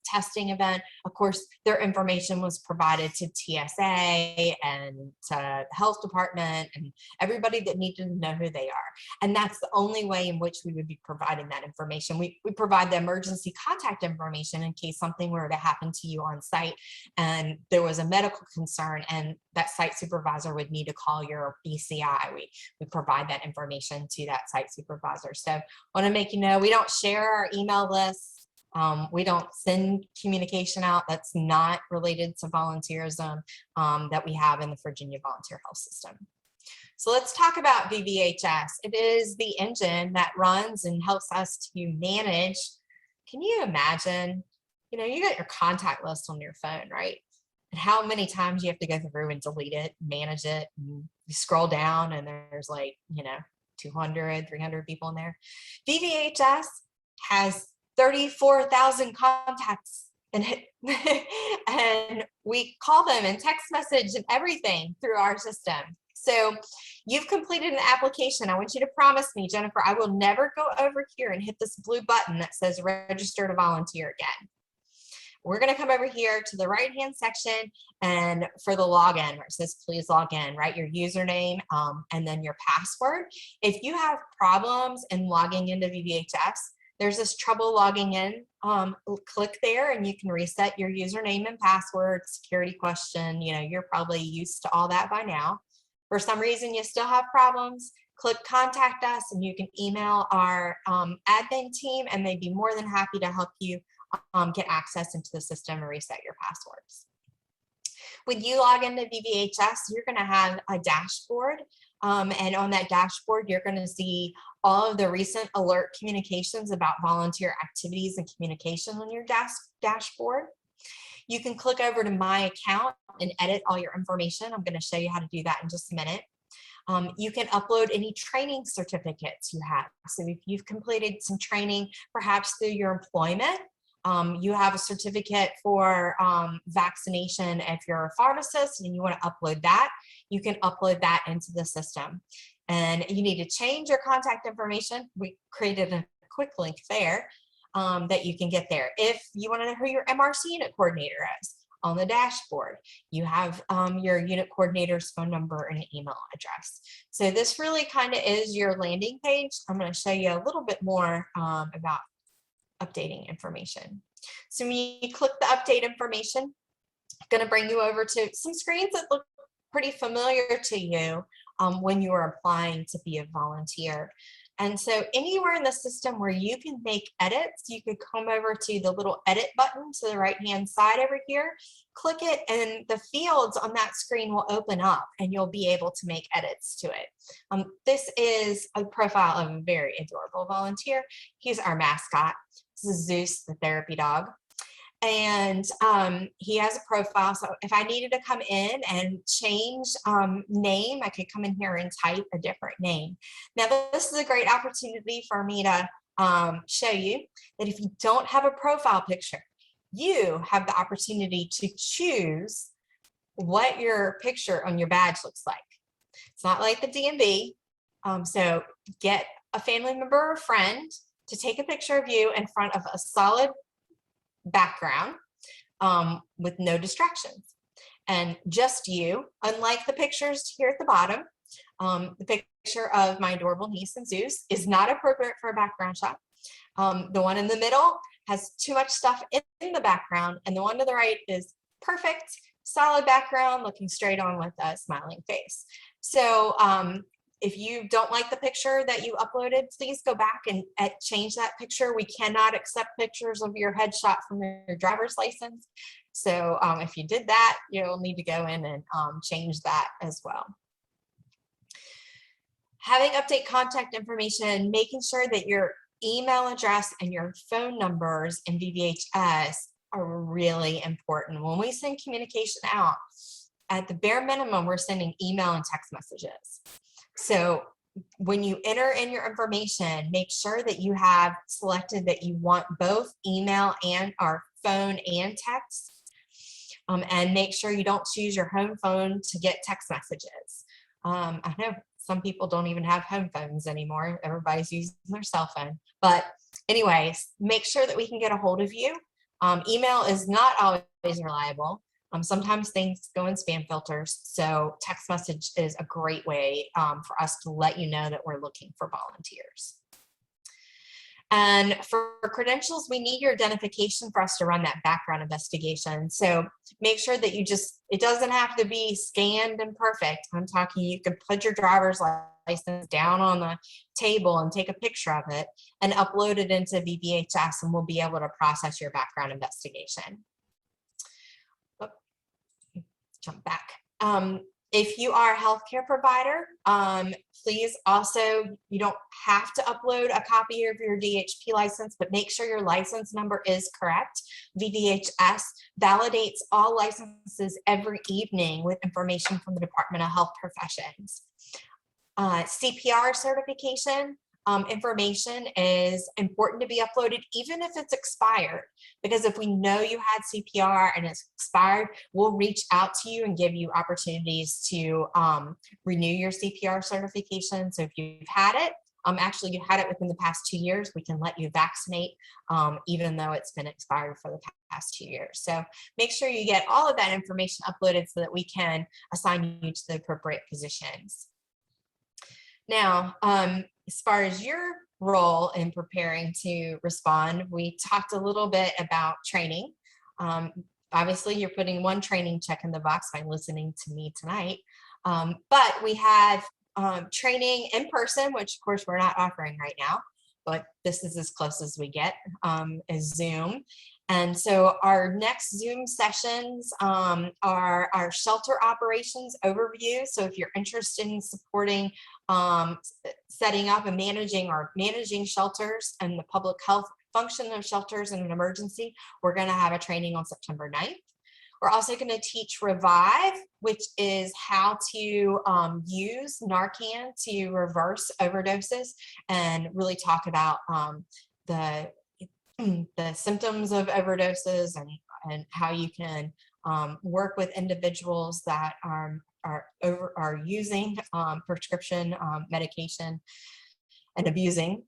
testing event, of course, their information was provided to TSA and to the health department and everybody that needed to know who they are. And that's the only way in which we would be providing that information. We provide the emergency contact information in case something were to happen to you on site and there was a medical concern and that site supervisor would need to call your BCI. We provide that information to that site supervisor. So I want to make you know, we don't share our email lists. We don't send communication out that's not related to volunteerism that we have in the Virginia Volunteer Health System. So let's talk about VBHS. It is the engine that runs and helps us to manage. Can you imagine, you know, you got your contact list on your phone, right? And how many times you have to go through and delete it, manage it, and you scroll down and there's like, you know, 200, 300 people in there. VBHS has 34,000 contacts and we call them and text message and everything through our system. So you've completed an application. I want you to promise me, Jennifer, I will never go over here and hit this blue button that says register to volunteer again. We're going to come over here to the right-hand section and for the login where it says please log in, write your username and then your password. If you have problems in logging into VBHS, there's this trouble logging in, click there and you can reset your username and password, security question, you know, you're probably used to all that by now. For some reason you still have problems, click contact us and you can email our admin team and they'd be more than happy to help you get access into the system and reset your passwords. When you log into VBHS, you're going to have a dashboard. And on that dashboard, you're going to see all of the recent alert communications about volunteer activities and communication on your dashboard. You can click over to My Account and edit all your information. I'm going to show you how to do that in just a minute. You can upload any training certificates you have. So if you've completed some training, perhaps through your employment, you have a certificate for vaccination. If you're a pharmacist and you want to upload that, you can upload that into the system. And you need to change your contact information. We created a quick link there that you can get there. If you want to know who your MRC Unit Coordinator is, on the dashboard, you have your unit coordinator's phone number and email address. So this really kind of is your landing page. I'm going to show you a little bit more about updating information. So when you click the update information, it's going to bring you over to some screens that look pretty familiar to you when you are applying to be a volunteer. And so anywhere in the system where you can make edits, you could come over to the little edit button to the right-hand side over here, click it, and the fields on that screen will open up and you'll be able to make edits to it. This is a profile of a very adorable volunteer. He's our mascot. This is Zeus, the therapy dog. And he has a profile. So if I needed to come in and change name, I could come in here and type a different name. Now, this is a great opportunity for me to show you that if you don't have a profile picture, you have the opportunity to choose what your picture on your badge looks like. It's not like the DMV. So get a family member or friend to take a picture of you in front of a solid background with no distractions and just you. Unlike the pictures here at the bottom, the picture of my adorable niece and Zeus is not appropriate for a background shot. The one in the middle has too much stuff in the background, and the one to the right is perfect, solid background looking straight on with a smiling face. So if you don't like the picture that you uploaded, please go back and change that picture. We cannot accept pictures of your headshot from your driver's license. So if you did that, you'll need to go in and change that as well. Having update contact information, making sure that your email address and your phone numbers in VBHS are really important. When we send communication out, at the bare minimum, we're sending email and text messages. So when you enter in your information, make sure that you have selected that you want both email and or phone and text. And make sure you don't choose your home phone to get text messages. I know some people don't even have home phones anymore. Everybody's using their cell phone. But anyways, make sure that we can get a hold of you. Email is not always reliable. Sometimes things go in spam filters. So text message is a great way for us to let you know that we're looking for volunteers. And for credentials, we need your identification for us to run that background investigation. So make sure that it doesn't have to be scanned and perfect. I'm talking, you can put your driver's license down on the table and take a picture of it and upload it into Vbhs, and we'll be able to process your background investigation. Oh, jump back. If you are a healthcare provider, please also, you don't have to upload a copy of your DHP license, but make sure your license number is correct. Vbhs validates all licenses every evening with information from the Department of Health Professions. Cpr certification information is important to be uploaded, even if it's expired, because if we know you had CPR and it's expired, we'll reach out to you and give you opportunities to renew your CPR certification. So if you've had it, actually you had it within the past 2 years, we can let you vaccinate even though it's been expired for the past 2 years. So make sure you get all of that information uploaded so that we can assign you to the appropriate positions. Now, as far as your role in preparing to respond, we talked a little bit about training. Obviously, you're putting one training check in the box by listening to me tonight, but we have training in person, which of course we're not offering right now, but this is as close as we get, is Zoom. And so our next Zoom sessions are our shelter operations overview. So if you're interested in supporting setting up and managing shelters and the public health function of shelters in an emergency, we're going to have a training on September 9th. We're also going to teach Revive, which is how to use Narcan to reverse overdoses and really talk about the symptoms of overdoses and how you can work with individuals that are using prescription medication and abusing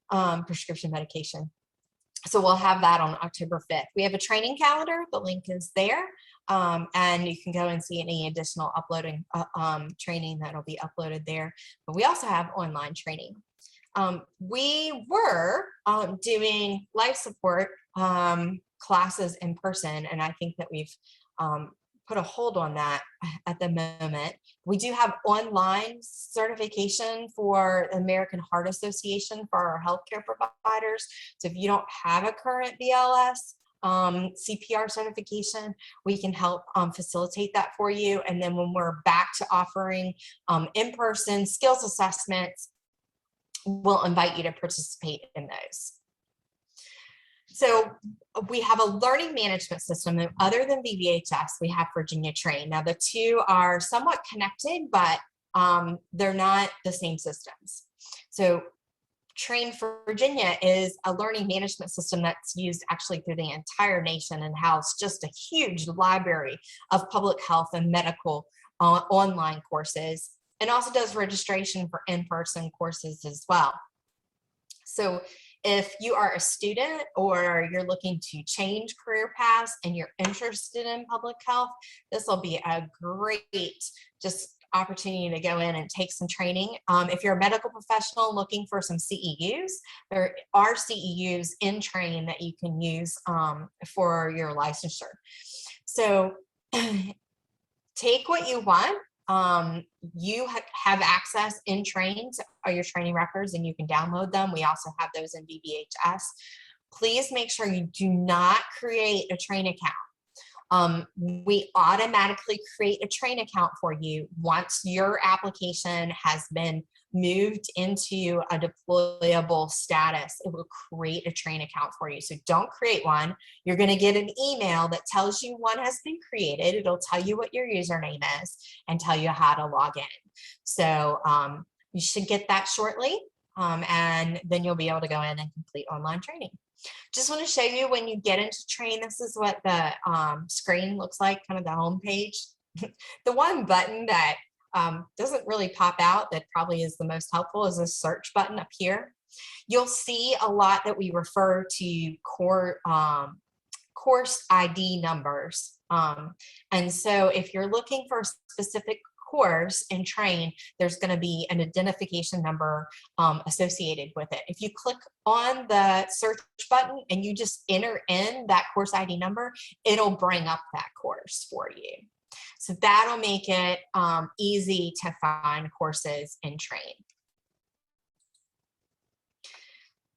prescription medication. So we'll have that on October 5th. We have a training calendar. The link is there. And you can go and see any additional uploading training that'll be uploaded there. But we also have online training. We were doing life support classes in person, and I think that we've put a hold on that at the moment. We do have online certification for the American Heart Association for our healthcare providers. So if you don't have a current BLS CPR certification, we can help facilitate that for you. And then when we're back to offering in-person skills assessments, we'll invite you to participate in those. So we have a learning management system, and other than Vbhs, we have Virginia Train. Now the two are somewhat connected, but they're not the same systems. So Train for Virginia is a learning management system that's used actually through the entire nation and house just a huge library of public health and medical online courses, and also does registration for in-person courses as well. So if you are a student or you're looking to change career paths and you're interested in public health, this will be a great opportunity to go in and take some training. If you're a medical professional looking for some CEUs, there are CEUs in Train that you can use for your licensure. So take what you want. You have access in Train to your training records, and you can download them. We also have those in Vbhs. Please make sure you do not create a Train account. We automatically create a Train account for you once your application has been moved into a deployable status. It will create a Train account for you. So don't create one. You're going to get an email that tells you one has been created. It'll tell you what your username is and tell you how to log in. So You should get that shortly, and then you'll be able to go in and complete online training. Just want to show you when you get into train, this is what the screen looks like, kind of the home page. The one button that doesn't really pop out that probably is the most helpful is the search button up here. You'll see a lot that we refer to course ID numbers. And so if you're looking for a specific course in train, there's going to be an identification number associated with it. If you click on the search button and you just enter in that course ID number, it'll bring up that course for you. So that'll make it easy to find courses in train.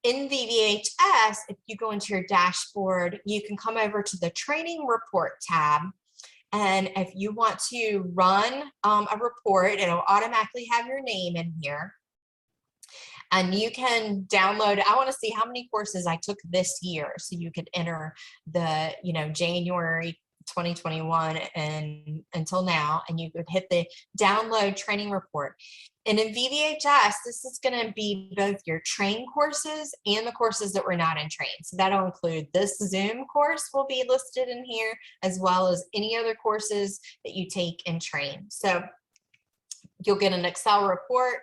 In Vbhs, if you go into your dashboard, you can come over to the training report tab. And if you want to run a report, it'll automatically have your name in here. And you can download, I want to see how many courses I took this year. So you could enter the, January 2021 and until now, and you could hit the download training report. And in Vbhs, this is going to be both your train courses and the courses that were not in train. So that'll include this Zoom course will be listed in here, as well as any other courses that you take in train. So you'll get an Excel report.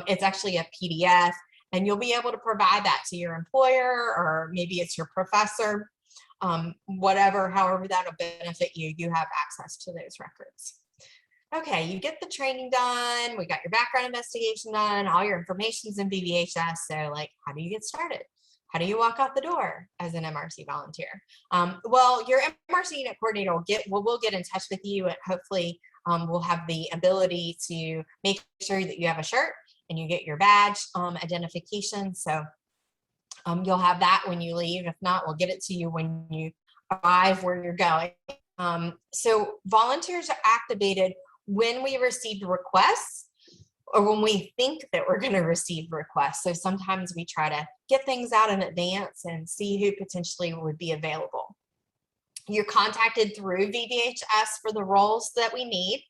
It's actually a PDF, and you'll be able to provide that to your employer, or maybe it's your professor, however that'll benefit you, you have access to those records. Okay, you get the training done, we got your background investigation done, all your information's in Vbhs. So like, how do you get started? How do you walk out the door as an MRC volunteer? Well, your MRC Unit Coordinator will get in touch with you, and hopefully we'll have the ability to make sure that you have a shirt and you get your badge identification. So you'll have that when you leave. If not, we'll get it to you when you arrive where you're going. So volunteers are activated when we receive requests, or when we think that we're going to receive requests. So sometimes we try to get things out in advance and see who potentially would be available. You're contacted through Vbhs for the roles that we need.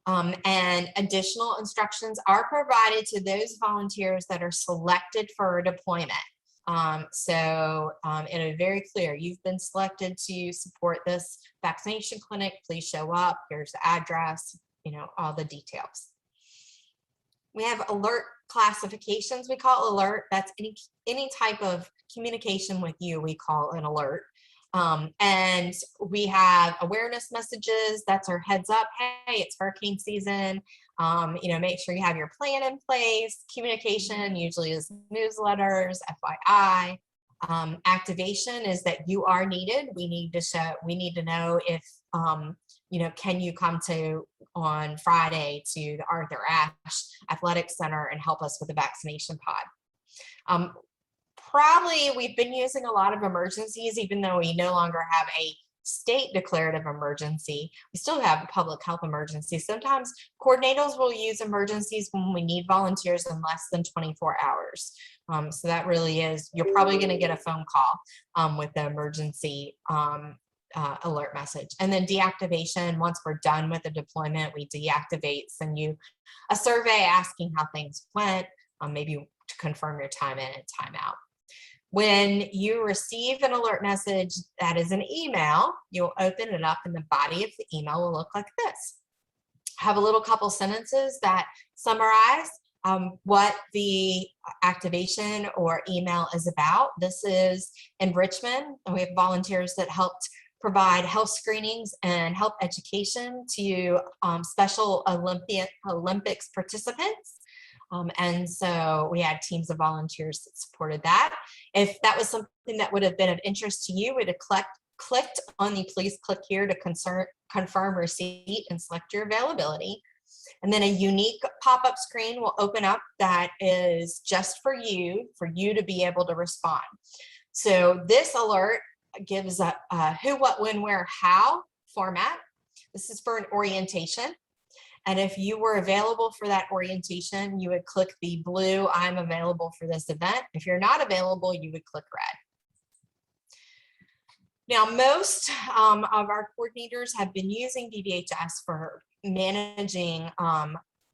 And additional instructions are provided to those volunteers that are selected for a deployment. It is very clear, you've been selected to support this vaccination clinic, please show up, here's the address, all the details. We have alert classifications, we call alert, that's any type of communication with you, we call an alert. And we have awareness messages, that's our heads up, hey, it's hurricane season, make sure you have your plan in place. Communication usually is newsletters, FYI. Activation is that you are needed. We need to know if, can you come on Friday to the Arthur Ashe Athletic Center and help us with the vaccination pod. Probably we've been using a lot of emergencies, even though we no longer have a state declarative emergency, we still have a public health emergency. Sometimes coordinators will use emergencies when we need volunteers in less than 24 hours. So that really is, you're probably going to get a phone call with the emergency alert message. And then deactivation, once we're done with the deployment, we deactivate, send you a survey asking how things went, maybe to confirm your time in and time out. When you receive an alert message that is an email, you'll open it up and the body of the email will look like this. Have a little couple sentences that summarize what the activation or email is about. This is in Richmond, and we have volunteers that helped provide health screenings and health education to Special Olympics participants. And so we had teams of volunteers that supported that. If that was something that would have been of interest to you, we'd have clicked on the please click here to confirm receipt and select your availability. And then a unique pop-up screen will open up that is just for you to be able to respond. So this alert gives a who, what, when, where, how format. This is for an orientation. And if you were available for that orientation, you would click the blue, I'm available for this event. If you're not available, you would click red. Now, most of our coordinators have been using Vbhs for managing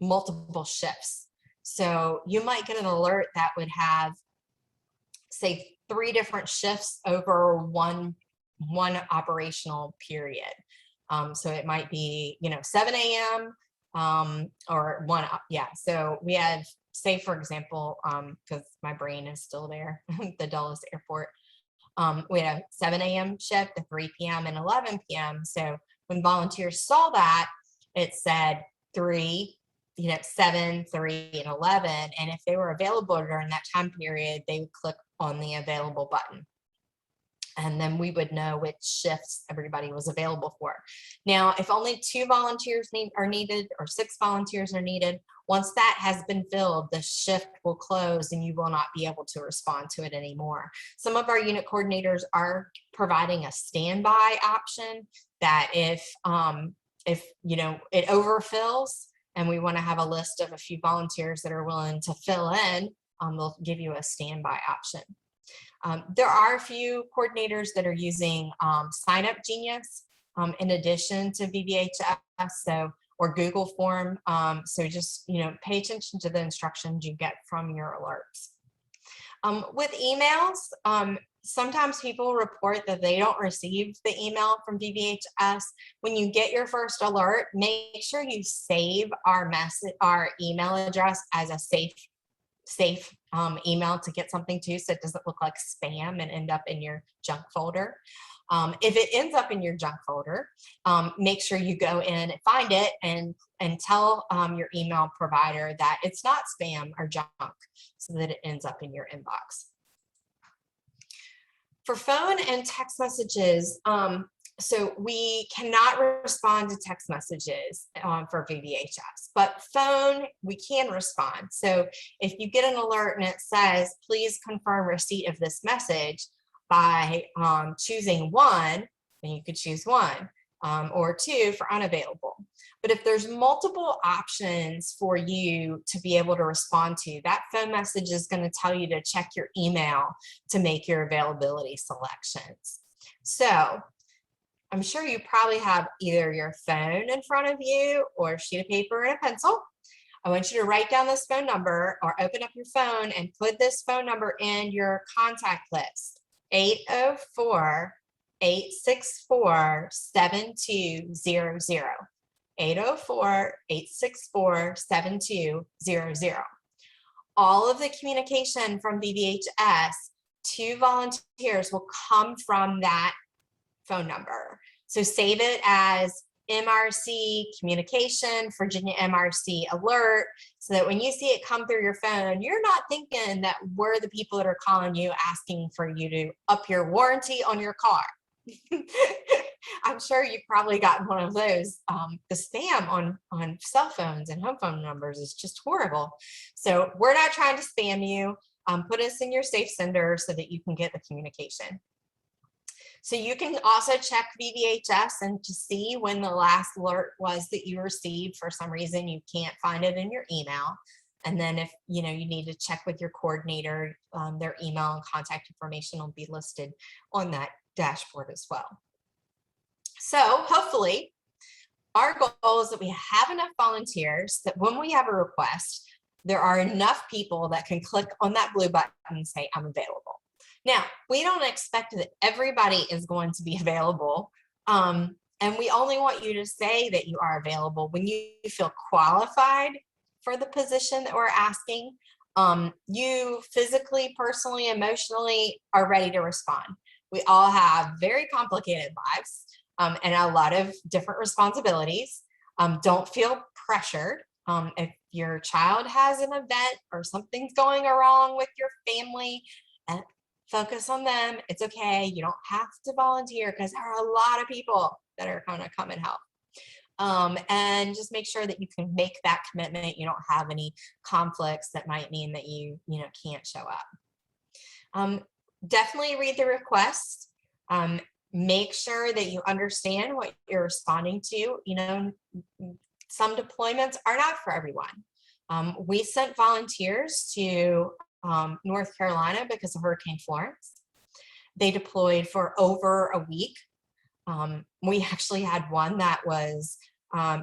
multiple shifts. So you might get an alert that would have, say, 3 different shifts over one operational period. So it might be, 7 a.m. Or 1, yeah. So we have, say, for example, because my brain is still there, the Dulles Airport. We had a 7 a.m. shift, a 3 p.m. and 11 p.m. So when volunteers saw that, it said 3, 7, 3, and 11. And if they were available during that time period, they would click on the available button. And then we would know which shifts everybody was available for. Now, if only 2 volunteers are needed or 6 volunteers are needed, once that has been filled, the shift will close and you will not be able to respond to it anymore. Some of our unit coordinators are providing a standby option that if it overfills and we want to have a list of a few volunteers that are willing to fill in, they'll give you a standby option. There are a few coordinators that are using Sign Up Genius in addition to VBHS, or Google Form. So just pay attention to the instructions you get from your alerts. With emails, sometimes people report that they don't receive the email from VBHS. When you get your first alert, make sure you save our email address as a safe email to get something to, so it doesn't look like spam and end up in your junk folder. If it ends up in your junk folder, make sure you go in and find it and tell your email provider that it's not spam or junk, so that it ends up in your inbox. For phone and text messages, so we cannot respond to text messages for VBHS, but phone, we can respond. So if you get an alert and it says, please confirm receipt of this message by choosing 1, then you could choose 1, or 2 for unavailable. But if there's multiple options for you to be able to respond to, that phone message is going to tell you to check your email to make your availability selections. So I'm sure you probably have either your phone in front of you or a sheet of paper and a pencil. I want you to write down this phone number or open up your phone and put this phone number in your contact list: 804-864-7200. 804-864-7200. All of the communication from VBHS to volunteers will come from that phone number. So save it as MRC Communication, Virginia MRC Alert, so that when you see it come through your phone, you're not thinking that we're the people that are calling you asking for you to up your warranty on your car. I'm sure you've probably gotten one of those. The spam on cell phones and home phone numbers is just horrible. So we're not trying to spam you. Put us in your safe sender so that you can get the communication. So you can also check VBHS and to see when the last alert was that you received. For some reason, you can't find it in your email. And then if you need to check with your coordinator, their email and contact information will be listed on that dashboard as well. So hopefully our goal is that we have enough volunteers that when we have a request, there are enough people that can click on that blue button and say, I'm available. Now, we don't expect that everybody is going to be available. And we only want you to say that you are available when you feel qualified for the position that we're asking. You physically, personally, emotionally are ready to respond. We all have very complicated lives and a lot of different responsibilities. Don't feel pressured. If your child has an event or something's going wrong with your family, focus on them. It's okay. You don't have to volunteer because there are a lot of people that are going to come and help. And just make sure that you can make that commitment. You don't have any conflicts that might mean that you can't show up. Definitely read the request. Make sure that you understand what you're responding to. Some deployments are not for everyone. We sent volunteers to North Carolina because of Hurricane Florence. They deployed for over a week. We actually had one that was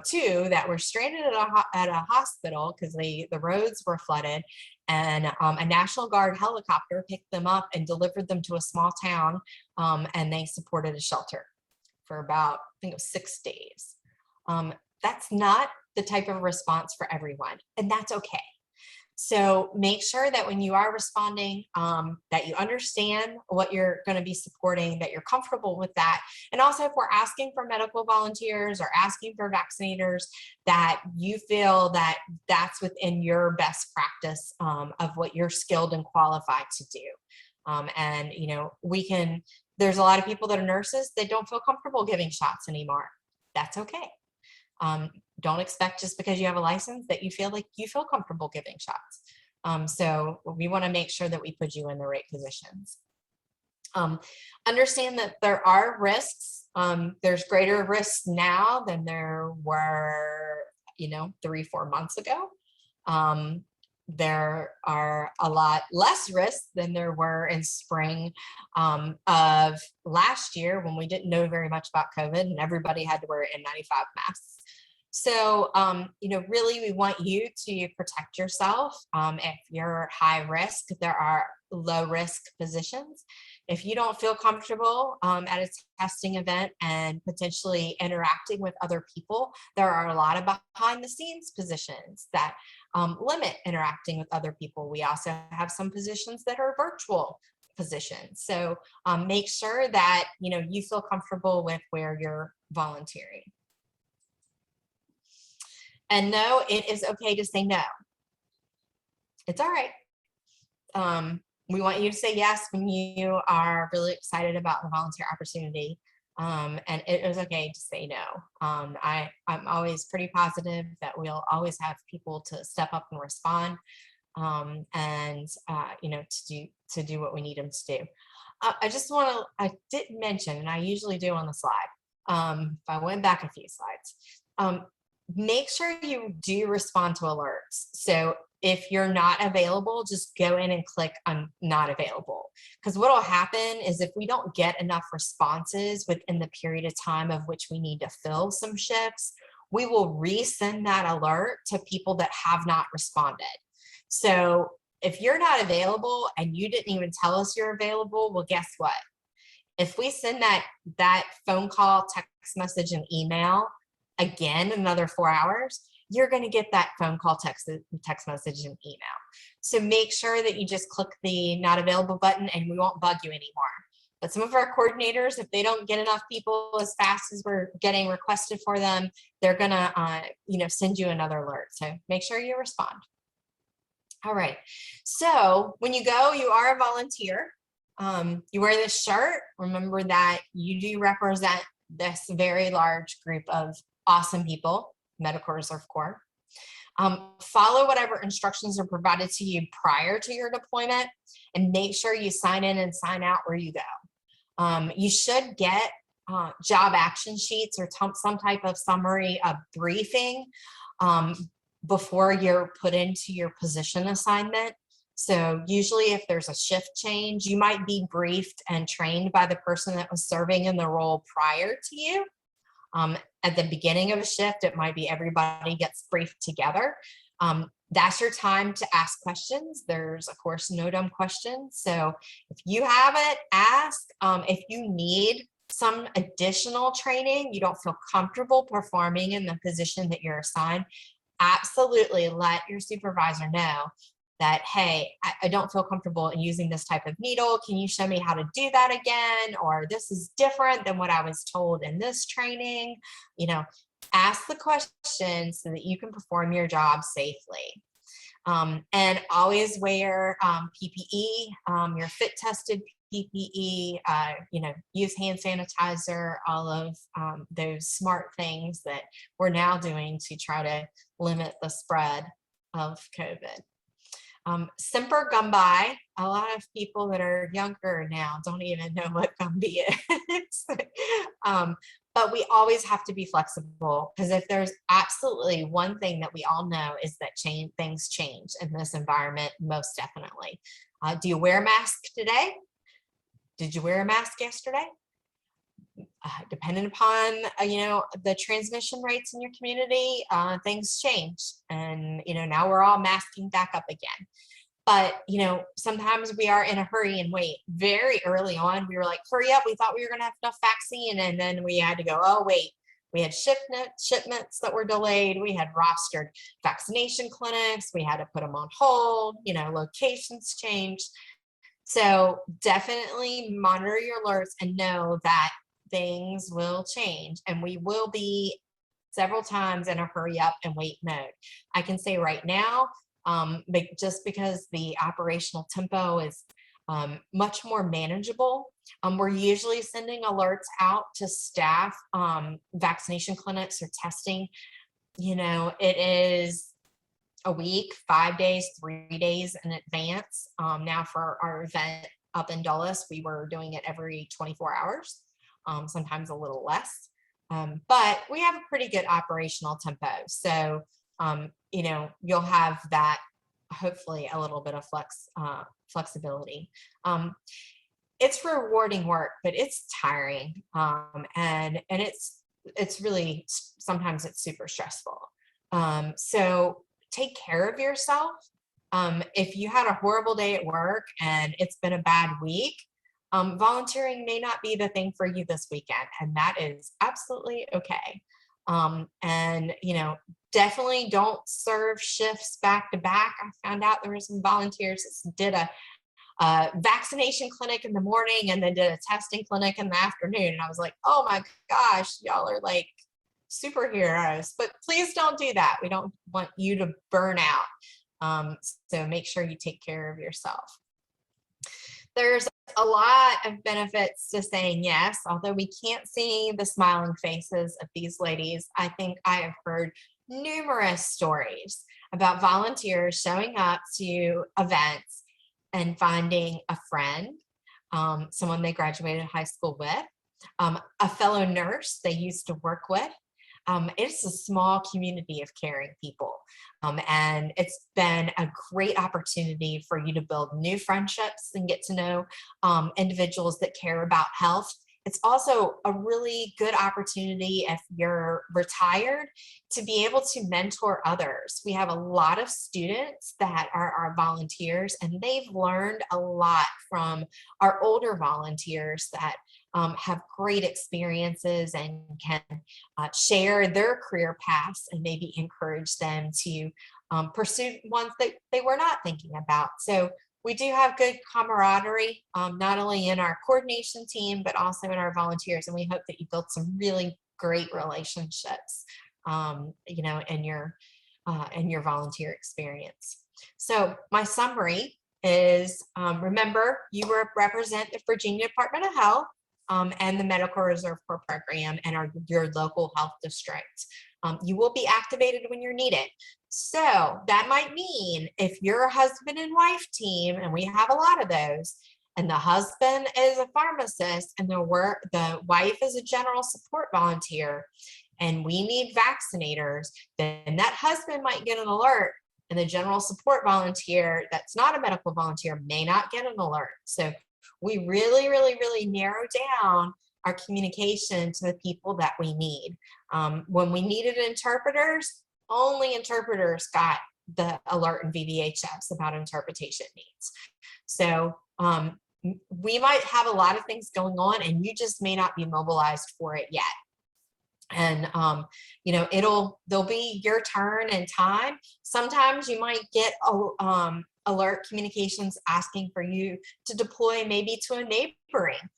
two that were stranded at a hospital because the roads were flooded, and a National Guard helicopter picked them up and delivered them to a small town, and they supported a shelter for about, I think it was 6 days. That's not the type of response for everyone, and that's okay. So make sure that when you are responding, that you understand what you're going to be supporting, that you're comfortable with that. And also, if we're asking for medical volunteers or asking for vaccinators, that you feel that that's within your best practice of what you're skilled and qualified to do. And, you know, there's a lot of people that are nurses that don't feel comfortable giving shots anymore. That's okay. Don't expect just because you have a license that you feel comfortable giving shots. So we want to make sure that we put you in the right positions. Understand that there are risks. There's greater risks now than there were, 3-4 months ago. There are a lot less risks than there were in spring of last year, when we didn't know very much about COVID and everybody had to wear N95 masks. So, really, we want you to protect yourself. If you're high risk, there are low risk positions. If you don't feel comfortable at a testing event and potentially interacting with other people, there are a lot of behind the scenes positions that limit interacting with other people. We also have some positions that are virtual positions. So make sure that you feel comfortable with where you're volunteering. And no, it is okay to say no. It's all right. We want you to say yes when you are really excited about the volunteer opportunity. And it is okay to say no. I'm always pretty positive that we'll always have people to step up and respond, and to do what we need them to do. I didn't mention, and I usually do on the slide, if I went back a few slides, make sure you do respond to alerts. So if you're not available, just go in and click I'm not available. Because what will happen is if we don't get enough responses within the period of time of which we need to fill some shifts, we will resend that alert to people that have not responded. So if you're not available and you didn't even tell us you're available, well, guess what? If we send that phone call, text message, and email again another 4 hours, you're going to get that phone call, text message, and email. So make sure that you just click the not available button and we won't bug you anymore. But some of our coordinators, if they don't get enough people as fast as we're getting requested for them, they're going to send you another alert. So make sure you respond. All right. So when you go, you are a volunteer. You wear this shirt. Remember that you do represent this very large group of awesome people, Medical Reserve Corps. Follow whatever instructions are provided to you prior to your deployment, and make sure you sign in and sign out where you go. You should get job action sheets or some type of summary of briefing before you're put into your position assignment. So usually if there's a shift change, you might be briefed and trained by the person that was serving in the role prior to you. At the beginning of a shift, it might be everybody gets briefed together. That's your time to ask questions. There's, of course, no dumb questions. So if you have it, ask. If you need some additional training, you don't feel comfortable performing in the position that you're assigned, absolutely let your supervisor know that, hey, I don't feel comfortable in using this type of needle. Can you show me how to do that again? Or this is different than what I was told in this training. Ask the question so that you can perform your job safely. And always wear PPE, your fit tested PPE, use hand sanitizer, all of those smart things that we're now doing to try to limit the spread of COVID. Semper Gumbi. A lot of people that are younger now don't even know what Gumby is. But we always have to be flexible, because if there's absolutely one thing that we all know is that things change in this environment, most definitely. Do you wear a mask today? Did you wear a mask yesterday? depending upon, the transmission rates in your community, things change. And, now we're all masking back up again. But, sometimes we are in a hurry and wait. Very early on, we were like, hurry up. We thought we were going to have enough vaccine. And then we had to go, oh, wait, we had shipments that were delayed. We had rostered vaccination clinics. We had to put them on hold. Locations changed. So definitely monitor your alerts and know that things will change, and we will be several times in a hurry up and wait mode. I can say right now, just because the operational tempo is much more manageable, we're usually sending alerts out to staff, vaccination clinics or testing. It is a week, 5 days, 3 days in advance. Now for our event up in Dulles, we were doing it every 24 hours, sometimes a little less. But we have a pretty good operational tempo. So, you'll have that, hopefully a little bit of flexibility. It's rewarding work, but it's tiring. And it's really, sometimes it's super stressful. So take care of yourself. If you had a horrible day at work and it's been a bad week, volunteering may not be the thing for you this weekend, and that is absolutely okay. And definitely don't serve shifts back to back. I found out there were some volunteers that did a vaccination clinic in the morning and then did a testing clinic in the afternoon, and I was like, oh my gosh, y'all are like superheroes. But please don't do that. We don't want you to burn out. So make sure you take care of yourself. There's a lot of benefits to saying yes, although we can't see the smiling faces of these ladies. I think I have heard numerous stories about volunteers showing up to events and finding a friend, someone they graduated high school with, a fellow nurse they used to work with. It's a small community of caring people. And it's been a great opportunity for you to build new friendships and get to know individuals that care about health. It's also a really good opportunity if you're retired to be able to mentor others. We have a lot of students that are our volunteers, and they've learned a lot from our older volunteers that have great experiences and can share their career paths and maybe encourage them to pursue ones that they were not thinking about. So we do have good camaraderie, not only in our coordination team, but also in our volunteers. And we hope that you build some really great relationships, in your volunteer experience. So my summary is, remember, you represent the Virginia Department of Health and the Medical Reserve Corps program and your local health district. You will be activated when you're needed. So that might mean if you're a husband and wife team, and we have a lot of those, and the husband is a pharmacist and the wife is a general support volunteer, and we need vaccinators, then that husband might get an alert, and the general support volunteer that's not a medical volunteer may not get an alert. So we really, really, really narrow down our communication to the people that we need. When we needed interpreters, only interpreters got the alert in Vbhs about interpretation needs. So we might have a lot of things going on, and you just may not be mobilized for it yet. And there'll be your turn and time. Sometimes you might get alert communications asking for you to deploy maybe to a neighboring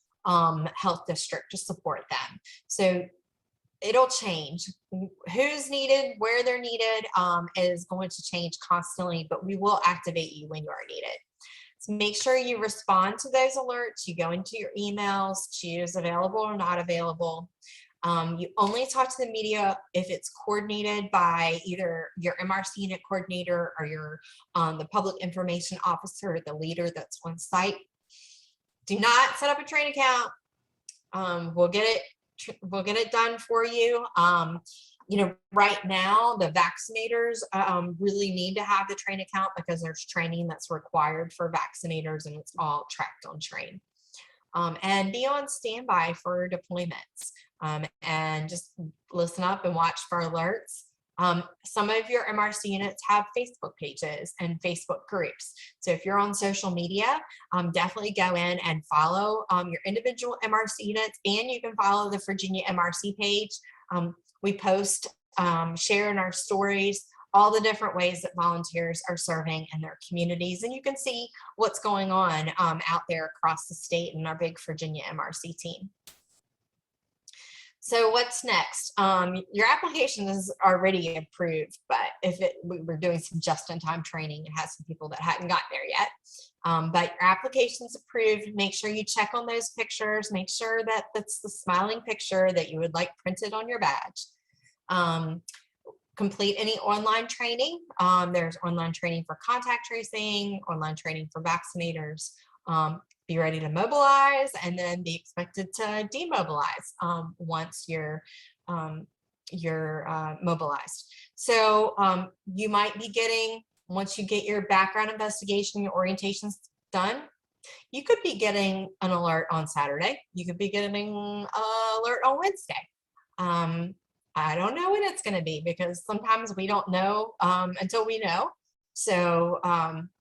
health district to support them. So it'll change. Who's needed, where they're needed is going to change constantly, but we will activate you when you are needed. So make sure you respond to those alerts. You go into your emails, choose available or not available. You only talk to the media if it's coordinated by either your MRC Unit Coordinator or your the Public Information Officer, the leader that's on site. Do not set up a train account. We'll get it done for you. Right now the vaccinators really need to have the train account because there's training that's required for vaccinators, and it's all tracked on train. and be on standby for deployments, and just listen up and watch for alerts. Some of your MRC units have Facebook pages and Facebook groups. So if you're on social media, definitely go in and follow your individual MRC units, and you can follow the Virginia MRC page. We post, share in our stories, all the different ways that volunteers are serving in their communities, and you can see what's going on out there across the state in our big Virginia MRC team. So what's next? Your application is already approved, but we were doing some just-in-time training, it has some people that hadn't gotten there yet. But your application's approved. Make sure you check on those pictures. Make sure that that's the smiling picture that you would like printed on your badge. Complete any online training. There's online training for contact tracing, online training for vaccinators. Be ready to mobilize, and then be expected to demobilize once you're mobilized. So you might be getting, once you get your background investigation, your orientations done, you could be getting an alert on Saturday. You could be getting an alert on Wednesday. I don't know when it's going to be, because sometimes we don't know until we know. So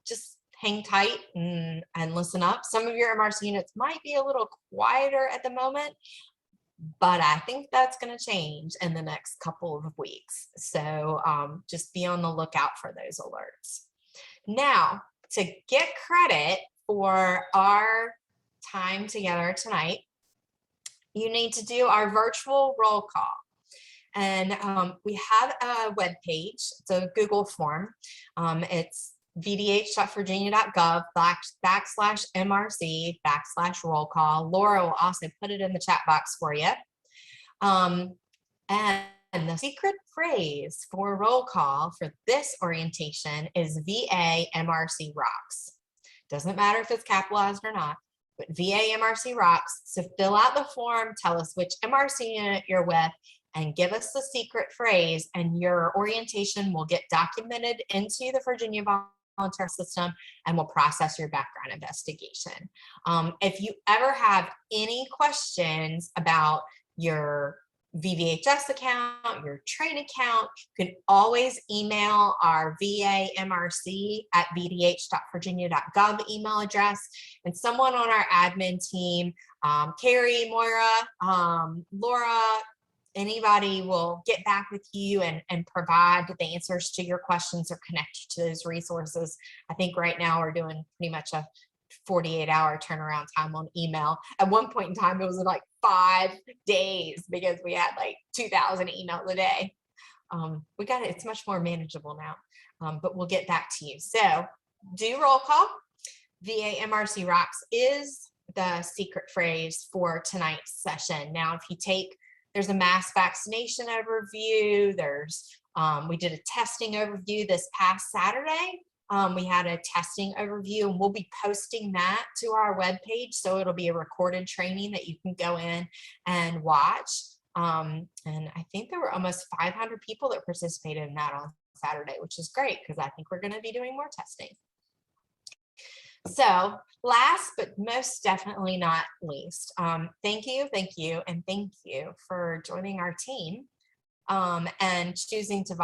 just hang tight and listen up. Some of your MRC units might be a little quieter at the moment, but I think that's going to change in the next couple of weeks. So just be on the lookout for those alerts. Now, to get credit for our time together tonight, you need to do our virtual roll call. And we have a web page. It's a Google form. It's vbhs.virginia.gov/MRC/roll call. Laura will also put it in the chat box for you. And the secret phrase for roll call for this orientation is VA MRC rocks. Doesn't matter if it's capitalized or not, but VA MRC rocks. So fill out the form, tell us which MRC unit you're with, and give us the secret phrase, and your orientation will get documented into the Virginia Volunteer System, and we'll process your background investigation. If you ever have any questions about your VBHS account, your train account, you can always email our vamrc@vdh.virginia.gov email address, and someone on our admin team, Carrie, Moira, Laura, anybody will get back with you and provide the answers to your questions or connect you to those resources. I think right now we're doing pretty much a 48-hour turnaround time on email. At one point in time, it was like 5 days because we had like 2,000 emails a day. We got it. It's much more manageable now, but we'll get back to you. So do roll call. VA MRC rocks is the secret phrase for tonight's session. Now, if you take, there's a mass vaccination overview. We did a testing overview this past Saturday. We had a testing overview, and we'll be posting that to our webpage. So it'll be a recorded training that you can go in and watch. And I think there were almost 500 people that participated in that on Saturday, which is great because I think we're going to be doing more testing. So last but most definitely not least, thank you for joining our team and choosing to volunteer.